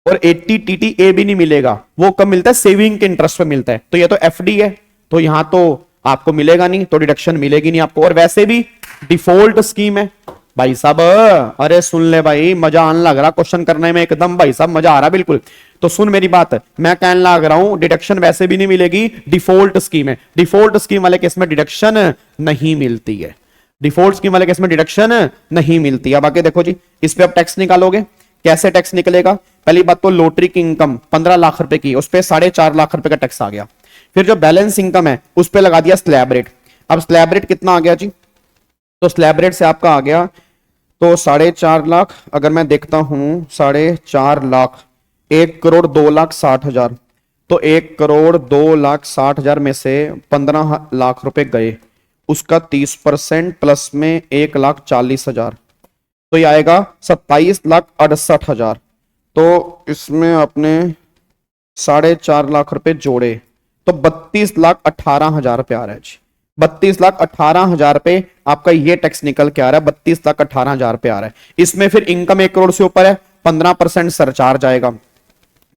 और 80 टीटीए भी नहीं मिलेगा, वो कब मिलता है, सेविंग के इंटरेस्ट पे मिलता है। तो ये तो एफडी है, तो यहां तो आपको मिलेगा नहीं, तो डिडक्शन मिलेगी नहीं आपको। और वैसे भी डिफॉल्ट स्कीम है भाई साहब। अरे सुन ले भाई, मजा आने लग रहा क्वेश्चन करने में एकदम भाई साहब, मजा आ रहा बिल्कुल। तो सुन मेरी बात, मैं कहने लग रहा हूं डिडक्शन वैसे भी नहीं मिलेगी, डिफॉल्ट स्कीम है। डिफॉल्ट स्कीम वाले केस में डिडक्शन नहीं मिलती है, डिफॉल्ट स्कीम वाले केस में डिडक्शन नहीं मिलती है। अब आगे देखो जी, इस पे अब टैक्स निकालोगे, कैसे टैक्स निकलेगा? पहली बात तो लॉटरी की इनकम 15 लाख रुपए की, उस पर 4.5 लाख रुपए का टैक्स आ गया। फिर जो बैलेंस इनकम है उस पर लगा दिया स्लैब रेट। अब स्लैब रेट कितना आ गया जी? तो स्लैब रेट से आपका आ गया तो 4.5 लाख, अगर मैं देखता हूं 4.5 लाख, 1,02,60,000, तो 1,02,60,000 में से 15 लाख रुपए गए, उसका 30% प्लस में 1,40,000, तो ये आएगा 27,68,000। तो इसमें आपने 4.5 लाख रुपए जोड़े तो 32,18,000 रुपए आ रहा है जी। 32,18,000 रुपए आपका ये टैक्स निकल के आ रहा है, 32,18,000 रुपए आ रहा है। इसमें फिर इनकम 1 करोड़ से ऊपर है, 15% सरचार्ज आएगा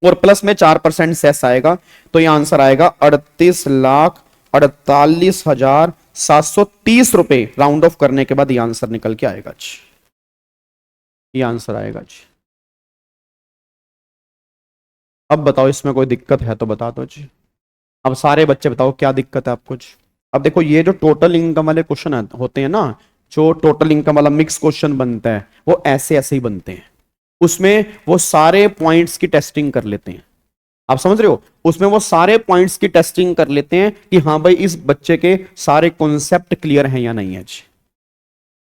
और प्लस में 4% सेस आएगा। तो ये आंसर आएगा 38,48,730 रुपए। राउंड ऑफ करने के बाद ये आंसर निकल के आएगा जी, ये आंसर आएगा जी। अब बताओ इसमें कोई दिक्कत है तो बता दो जी। अब सारे बच्चे बताओ क्या दिक्कत है आपको जी। अब देखो ये जो टोटल इनकम वाले क्वेश्चन होते हैं ना, जो टोटल इनकम वाला मिक्स क्वेश्चन बनता है वो ऐसे ऐसे ही बनते हैं। उसमें वो सारे पॉइंट्स की टेस्टिंग कर लेते हैं, आप समझ रहे हो? उसमें वो सारे पॉइंट्स की टेस्टिंग कर लेते हैं कि हाँ भाई इस बच्चे के सारे कॉन्सेप्ट क्लियर हैं या नहीं है जी।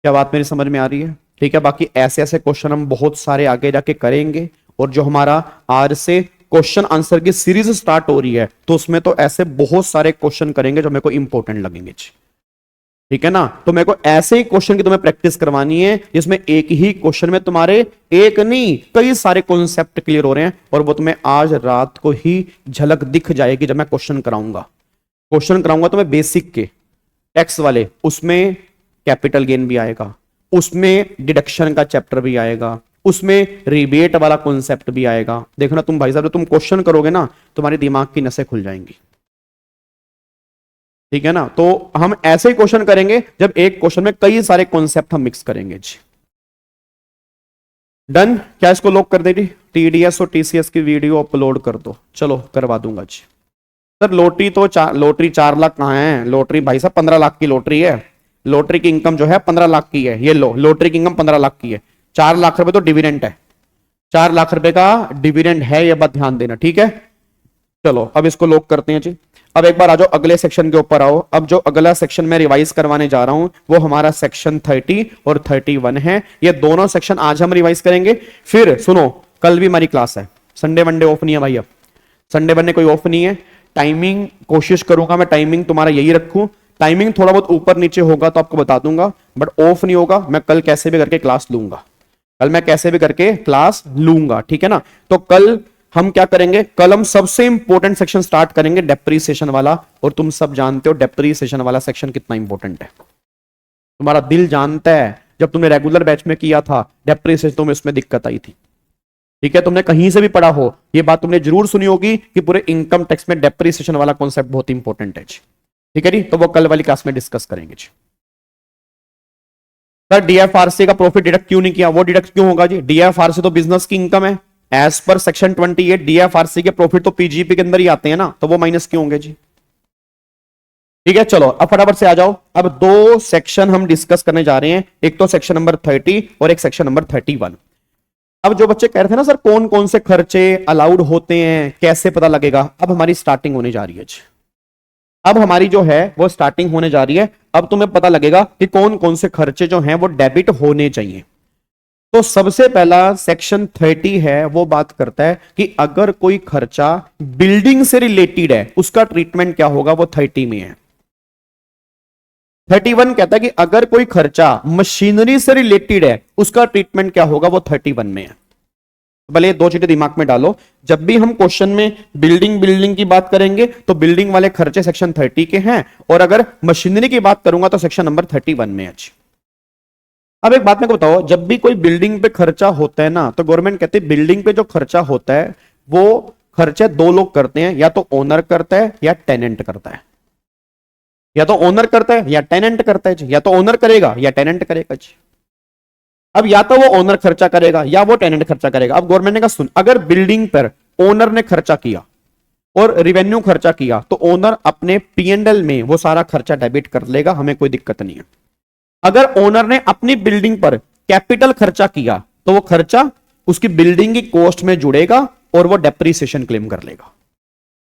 क्या बात मेरी समझ में आ रही है? ठीक है, बाकी ऐसे ऐसे क्वेश्चन हम बहुत सारे आगे जाके करेंगे। और जो हमारा आज से क्वेश्चन आंसर की सीरीज स्टार्ट हो रही है तो उसमें तो ऐसे बहुत सारे क्वेश्चन करेंगे जो मेरे को इंपॉर्टेंट लगेंगे जी। ठीक है ना? तो मेरे को ऐसे ही क्वेश्चन की तुम्हें प्रैक्टिस करवानी है जिसमें एक ही क्वेश्चन में तुम्हारे एक नहीं कई सारे कॉन्सेप्ट क्लियर हो रहे हैं, और वो तुम्हें आज रात को ही झलक दिख जाएगी जब मैं क्वेश्चन कराऊंगा। क्वेश्चन कराऊंगा तुम्हें बेसिक के टैक्स वाले, उसमें कैपिटल गेन भी आएगा, उसमें डिडक्शन का चैप्टर भी आएगा, उसमें रिबेट वाला कॉन्सेप्ट भी आएगा। देखना तुम भाई साहब, तुम क्वेश्चन करोगे ना तुम्हारे दिमाग की नसें खुल जाएंगी। ठीक है ना? तो हम ऐसे ही क्वेश्चन करेंगे जब एक क्वेश्चन में कई सारे कॉन्सेप्ट हम मिक्स करेंगे जी। डन? क्या इसको लॉक कर देगी? टीडीएस और टीसीएस की वीडियो अपलोड कर दो। चलो करवा दूंगा जी। सर लॉटरी तो लॉटरी 4 लाख कहां है? लॉटरी भाई साहब 15 लाख की लॉटरी है। लॉटरी की इनकम जो है 15 लाख की है। ये लो, लॉटरी की इनकम 15 लाख की है। 4 लाख रुपए तो डिविडेंड है, 4 लाख रुपए का डिविडेंड है, ये बात ध्यान देना। ठीक है, चलो अब इसको लॉक करते हैं जी। अब एक बार आ जाओ अगले सेक्शन के ऊपर आओ। अब जो अगला सेक्शन में रिवाइज करवाने जा रहा हूं वो हमारा सेक्शन 30 और 31 है। ये दोनों सेक्शन आज हम रिवाइज करेंगे। फिर सुनो, कल भी हमारी क्लास है, संडे वनडे ऑफ नहीं है भाई। अब संडे वनडे कोई ऑफ नहीं है। टाइमिंग कोशिश करूंगा मैं टाइमिंग तुम्हारा यही रखूं। टाइमिंग थोड़ा बहुत ऊपर नीचे होगा तो आपको बता दूंगा, बट ऑफ नहीं होगा। मैं कल कैसे भी करके क्लास लूंगा, कल मैं कैसे भी करके क्लास लूंगा। ठीक है ना? तो कल हम क्या करेंगे? कल हम सबसे इंपॉर्टेंट सेक्शन स्टार्ट करेंगे, डेप्रीसिएशन वाला। और तुम सब जानते हो डेप्रीसिएशन वाला सेक्शन कितना इंपॉर्टेंट है, तुम्हारा दिल जानता है। जब तुमने रेगुलर बैच में किया था डेप्रीसिएशन, तुम्हें उसमें दिक्कत आई थी। ठीक है, तुमने कहीं से भी पढ़ा हो, ये बात तुमने जरूर सुनी होगी कि पूरे इनकम टैक्स में डेप्रीसिएशन वाला कॉन्सेप्ट बहुत इंपॉर्टेंट है। ठीक है जी, तो वो कल वाली क्लास में डिस्कस करेंगे जी। सर डीएफआरसी का प्रॉफिट डिडक्ट क्यों नहीं किया? वो डिडक्ट क्यों होगा जी? डीएफआरसी तो बिजनेस की इनकम है। एज पर सेक्शन 28 डीएफआरसी के प्रॉफिट तो पीजीपी के अंदर ही आते हैं ना, तो वो माइनस क्यों होंगे जी? ठीक है, चलो अब फटाफट से आ जाओ। अब 2 सेक्शन हम डिस्कस करने जा रहे हैं, एक तो सेक्शन नंबर 30 और एक सेक्शन नंबर 31। अब जो बच्चे कह रहे थे ना सर कौन कौन से खर्चे अलाउड होते हैं, कैसे पता लगेगा, अब हमारी स्टार्टिंग होने जा रही है जी। अब हमारी जो है वो स्टार्टिंग होने जा रही है। अब तुम्हें पता लगेगा कि कौन कौन से खर्चे जो हैं वो डेबिट होने चाहिए। तो सबसे पहला सेक्शन 30 है, वो बात करता है कि अगर कोई खर्चा बिल्डिंग से रिलेटेड है उसका ट्रीटमेंट क्या होगा, वो 30 में है। 31 कहता है कि अगर कोई खर्चा मशीनरी से रिलेटेड है उसका ट्रीटमेंट क्या होगा, वो 31 में है। पहले ये दो चीजें दिमाग में डालो। जब भी हम क्वेश्चन में बिल्डिंग बिल्डिंग की बात करेंगे तो बिल्डिंग वाले खर्चे सेक्शन 30 के हैं, और अगर मशीनरी की बात करूंगा तो सेक्शन नंबर 31 में है। अब एक बात मेरे को बताओ, जब भी कोई बिल्डिंग पे खर्चा होता है ना, तो गवर्नमेंट कहती है बिल्डिंग पे जो खर्चा होता है वो खर्चे दो लोग करते हैं, या तो ओनर करता है या टेनेंट करता है। या तो ओनर करता है या टेनेंट करता है जी, या तो ओनर करेगा या टेनेंट करेगा जी। अब या तो वो ओनर खर्चा करेगा या वो टेनेंट खर्चा करेगा। अब गवर्नमेंट ने कहा सुन, अगर बिल्डिंग पर ओनर ने खर्चा किया और रिवेन्यू खर्चा किया तो ओनर अपने पीएनएल में वो सारा खर्चा डेबिट कर लेगा, हमें कोई दिक्कत नहीं है। अगर ओनर ने अपनी बिल्डिंग पर कैपिटल खर्चा किया तो वो खर्चा उसकी बिल्डिंग की कॉस्ट में जुड़ेगा और वो डेप्रीसिएशन क्लेम कर लेगा।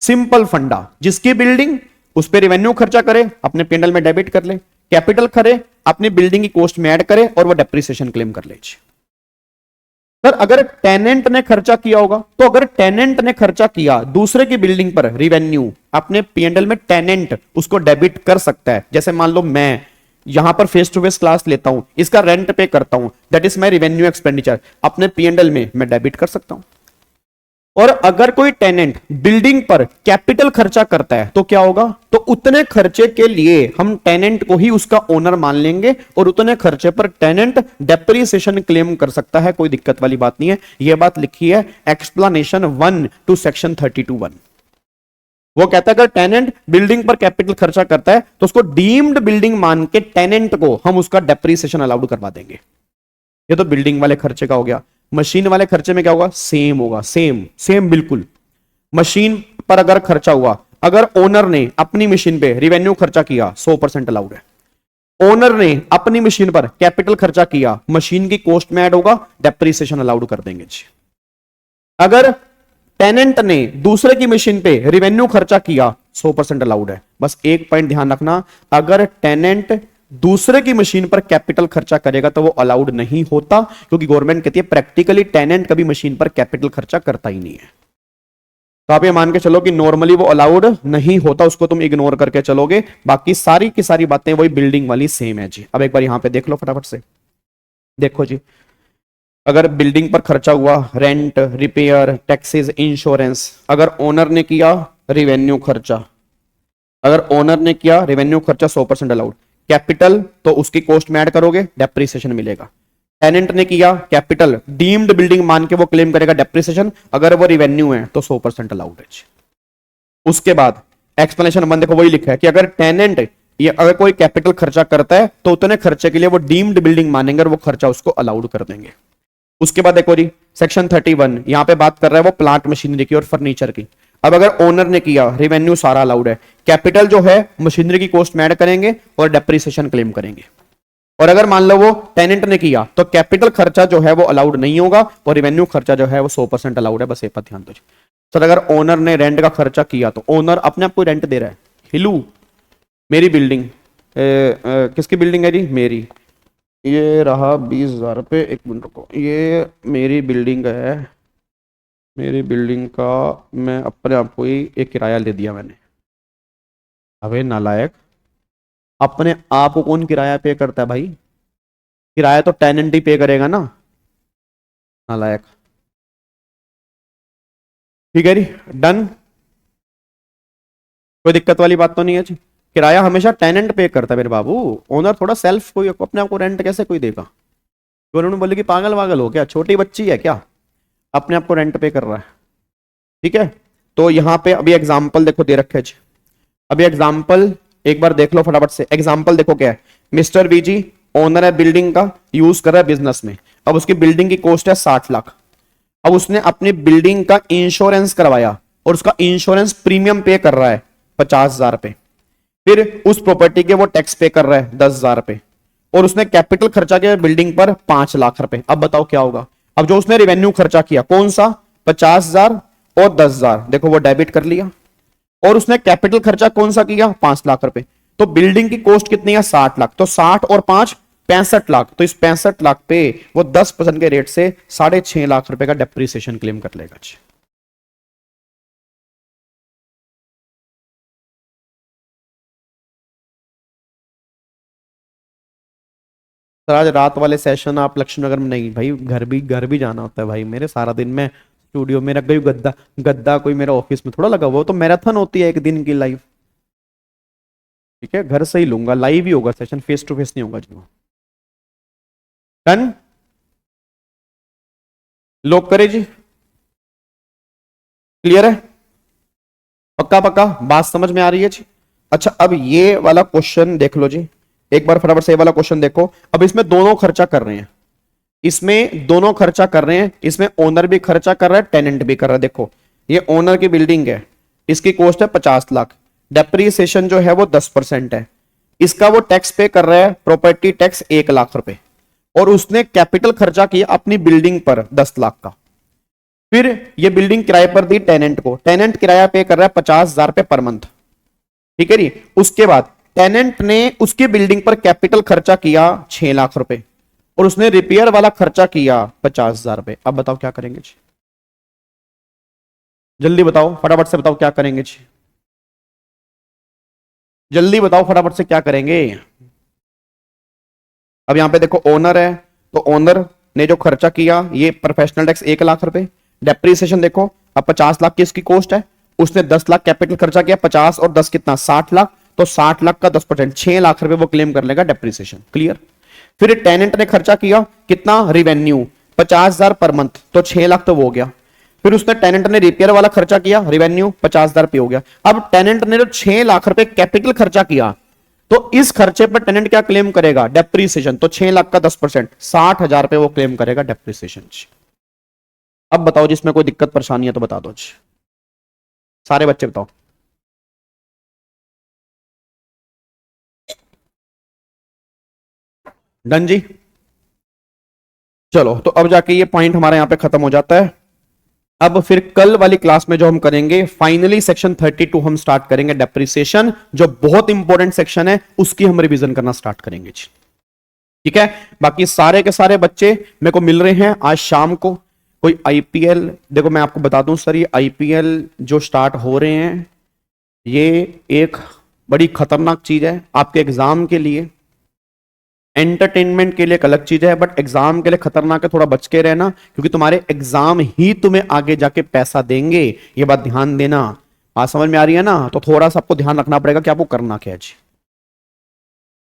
सिंपल फंडा, जिसकी बिल्डिंग उस पर रिवेन्यू खर्चा करे अपने पीएनएल में डेबिट कर ले, कैपिटल करे अपनी बिल्डिंग की कॉस्ट में ऐड करे और वो डेप्रीसिएशन क्लेम कर ले। सर अगर टेनेंट ने खर्चा किया होगा, तो अगर टेनेंट ने खर्चा किया दूसरे की बिल्डिंग पर रिवेन्यू अपने पीएनएल में, टेनेंट उसको डेबिट कर सकता है। जैसे मान लो मैं यहां पर फेस टू फेस क्लास लेता हूं, इसका रेंट पे करता हूं, that is my revenue expenditure, अपने पीएनएल में मैं डेबिट कर सकता हूं। और अगर कोई टेनेंट बिल्डिंग पर कैपिटल खर्चा करता है तो क्या होगा, तो उतने खर्चे के लिए हम टेनेंट को ही उसका ओनर मान लेंगे और उतने खर्चे पर टेनेंट डेप्रीसिएशन क्लेम कर सकता है, कोई दिक्कत वाली बात नहीं है। यह बात लिखी है एक्सप्लेनेशन 1 टू सेक्शन 32(1). वो कहता है अगर टेनेंट बिल्डिंग पर कैपिटल खर्चा करता है तो उसको डीम्ड बिल्डिंग मान के टेनेंट को हम उसका डेप्रीसिएशन अलाउड करवा देंगे। ये तो बिल्डिंग वाले खर्चे का हो गया। मशीन वाले खर्चे में क्या होगा, सेम होगा, सेम सेम बिल्कुल। मशीन पर अगर खर्चा हुआ, अगर ओनर ने अपनी मशीन पे रिवेन्यू खर्चा किया 100% अलाउड है। ओनर ने अपनी मशीन पर कैपिटल खर्चा किया, मशीन की कॉस्ट में ऐड होगा, डेप्रीसिएशन अलाउड कर देंगे जी। अगर टेनेंट ने दूसरे की मशीन पे रिवेन्यू खर्चा किया 100% अलाउड है। बस एक पॉइंट ध्यान रखना, अगर टेनेंट दूसरे की मशीन पर कैपिटल खर्चा करेगा तो वो अलाउड नहीं होता, क्योंकि गवर्नमेंट कहती है प्रैक्टिकली टेनेंट कभी मशीन पर कैपिटल खर्चा करता ही नहीं है। तो आप ये मान के चलो कि नॉर्मली वो अलाउड नहीं होता, उसको तुम इग्नोर करके चलोगे, बाकी सारी की सारी बातें वही बिल्डिंग वाली सेम है जी। अब एक बार यहां पे देख लो फटाफट से, देखो जी, अगर बिल्डिंग पर खर्चा हुआ, रेंट, रिपेयर, टैक्सेस, इंश्योरेंस, अगर ओनर ने किया रिवेन्यू खर्चा, अगर ओनर ने किया रिवेन्यू खर्चा 100% अलाउड, कैपिटल तो उसकी कॉस्ट में ऐड करोगे, डेप्रीसिएशन मिलेगा। टेनेंट ने किया कैपिटल, डीम्ड बिल्डिंग मान के वो क्लेम करेगा डेप्रीसिएशन, अगर वो रिवेन्यू है तो 100% अलाउड है। उसके बाद एक्सप्लेनेशन 1 देखो वही लिखा है कि अगर टेनेंट या अगर कोई कैपिटल खर्चा करता है तो उतने खर्चे के लिए वो डीम्ड बिल्डिंग मानेंगे और वो खर्चा उसको अलाउड कर देंगे। उसके बाद देखो जी सेक्शन 31 यहां पे बात कर रहा है वो प्लांट मशीनरी की और फर्नीचर की। अब अगर ओनर ने किया रिवेन्यू सारा अलाउड है, कैपिटल जो है मशीनरी की कॉस्ट में ऐड करेंगे और डेप्रीसिएशन क्लेम करेंगे। और अगर मान लो वो टेनेंट ने किया तो कैपिटल खर्चा जो है वो अलाउड नहीं होगा और रिवेन्यू खर्चा जो है वो 100% अलाउड है। बस ये पर ध्यान दो। सर अगर ओनर ने रेंट का खर्चा किया तो ओनर अपने आप को रेंट दे रहा है। हिलू मेरी बिल्डिंग, किसकी बिल्डिंग है जी, मेरी, ये रहा 20,000 रुपये, एक मिनट रुको, ये मेरी बिल्डिंग है, मेरी बिल्डिंग का मैं अपने आप को ही एक किराया ले दिया मैंने। अबे नालायक, अपने आप को कौन किराया पे करता है भाई, किराया तो टेनेंट ही पे करेगा ना, नालायक। ठीक है जी, डन, कोई दिक्कत वाली बात तो नहीं है जी। किराया हमेशा टेनेंट पे करता है मेरे बाबू, ओनर थोड़ा सेल्फ कोई अपने आप को रेंट कैसे कोई देगा। उन्होंने बोले कि पागल वागल हो क्या, छोटी बच्ची है क्या, अपने आप को रेंट पे कर रहा है। ठीक है, तो यहां पे अभी एग्जांपल देखो दे रखे जी, अभी एग्जांपल एक बार देख लो फटाफट से। एग्जांपल देखो क्या है, मिस्टर बीजी ओनर है बिल्डिंग का, यूज कर रहा है बिजनेस में। अब उसकी बिल्डिंग की कॉस्ट है 60 लाख। अब उसने अपनी बिल्डिंग का इंश्योरेंस करवाया और उसका इंश्योरेंस प्रीमियम पे कर रहा है 50,000 रुपए। फिर उस प्रॉपर्टी के वो टैक्स पे कर रहा है 10,000 रुपए और उसने कैपिटल खर्चा किया बिल्डिंग पर 5 लाख रुपए। अब बताओ क्या होगा। अब जो उसने रेवेन्यू खर्चा किया कौन सा, 50,000 और 10,000, देखो वो डेबिट कर लिया। और उसने कैपिटल खर्चा कौन सा किया, 5 लाख रुपए। तो बिल्डिंग की कॉस्ट कितनी है, 60 लाख। तो 60 और 5 65 लाख। तो इस 65 लाख पे वो 10% के रेट से 6.5 लाख रुपए का डेप्रीसिएशन क्लेम कर लेगा। सर आज रात वाले सेशन आप लक्ष्मीनगर में नहीं भाई, घर भी जाना होता है भाई मेरे, सारा दिन में स्टूडियो मेरा कोई गद्दा कोई मेरा ऑफिस में थोड़ा लगा हुआ, तो मैराथन होती है एक दिन की लाइव। ठीक है, घर से ही लूंगा, लाइव ही होगा सेशन, फेस टू फेस नहीं होगा जी। डन, लॉक करे जी, क्लियर है, पक्का पक्का बात समझ में आ रही है जी। अच्छा अब ये वाला क्वेश्चन देख लो जी, एक बार फटाफट से ये वाला क्वेश्चन देखो। अब इसमें दोनों खर्चा कर रहे हैं, इसमें दोनों खर्चा कर रहे हैं, इसमें ओनर भी खर्चा कर रहा है, टेनेंट भी कर रहा है। देखो ये ओनर की बिल्डिंग है, इसकी कॉस्ट है 50 लाख, डेप्रीसिएशन जो है वो 10% है, इसका वो टैक्स पे कर रहा है प्रॉपर्टी टैक्स 1 लाख रुपए, और उसने कैपिटल खर्चा किया अपनी बिल्डिंग पर 10 लाख का। फिर ये बिल्डिंग किराए पर दी टेनेंट को, टेनेंट किराया पे कर रहा है 50,000 रुपए पर मंथ। ठीक है जी, उसके बाद टेनेंट ने उसकी बिल्डिंग पर कैपिटल खर्चा किया 6 लाख रुपए, और उसने रिपेयर वाला खर्चा किया 50,000 रुपए। अब बताओ क्या करेंगे जी, जल्दी बताओ, फटाफट से बताओ क्या करेंगे जी, जल्दी बताओ फटाफट से क्या करेंगे। अब यहां पे देखो ओनर है, तो ओनर ने जो खर्चा किया ये प्रोफेशनल टैक्स 1 लाख रुपए, डेप्रीसिएशन देखो अब 50 लाख की इसकी कॉस्ट है, उसने 10 लाख कैपिटल खर्चा किया, 50 और 10 कितना 60 लाख, तो 60 लाख का 10% 6 लाख रुपए वो क्लेम कर लेगा डेप्रीसिएशन। क्लियर। फिर टेनेंट ने खर्चा किया कितना, रिवेन्यू 50,000 पर मंथ, तो 6 लाख तो वो हो गया। फिर उसने टेनेंट ने रिपेयर वाला खर्चा किया, रिवेन्यू 50,000 पे हो गया। अब टेनेंट ने जो 6 लाख रुपए कैपिटल खर्चा किया, तो इस खर्चे पर टेनेंट क्या क्लेम करेगा, डेप्रीसिएशन, तो 6 लाख का 10% 60,000 रुपए वो क्लेम करेगा डेप्रीसिएशन। अब बताओ जिसमें कोई दिक्कत परेशानी है तो बता दो जी, सारे बच्चे बताओ। डन जी, चलो तो अब जाके ये पॉइंट हमारे यहां पे खत्म हो जाता है। अब फिर कल वाली क्लास में जो हम करेंगे फाइनली सेक्शन 32 हम स्टार्ट करेंगे, डेप्रिसिएशन जो बहुत इंपॉर्टेंट सेक्शन है उसकी हम रिवीजन करना स्टार्ट करेंगे जी। ठीक है, बाकी सारे के सारे बच्चे मेरे को मिल रहे हैं आज शाम को। कोई आईपीएल, देखो मैं आपको बता दूं सर, ये आईपीएल जो स्टार्ट हो रहे हैं ये एक बड़ी खतरनाक चीज है आपके एग्जाम के लिए। एंटरटेनमेंट के लिए एक अलग चीज है, बट एग्जाम के लिए खतरनाक है, थोड़ा बच के रहना, क्योंकि तुम्हारे एग्जाम ही तुम्हें आगे जाके पैसा देंगे, ये बात ध्यान देना। आज समझ में आ रही है ना, तो थोड़ा सा आपको ध्यान रखना पड़ेगा कि आपको करना क्या है जी।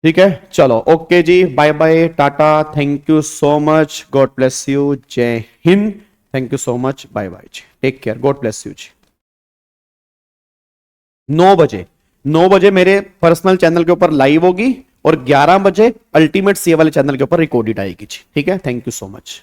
ठीक है, चलो ओके जी, bye bye, tata, thank you so much, God bless you, जय हिंद, thank you so much, bye bye जी, take care, God bless you जी। 9 बजे मेरे पर्सनल चैनल के ऊपर लाइव होगी, और 11 बजे अल्टीमेट सी वाले चैनल के ऊपर रिकॉर्डेड आएगी जी। ठीक है, थैंक यू सो मच।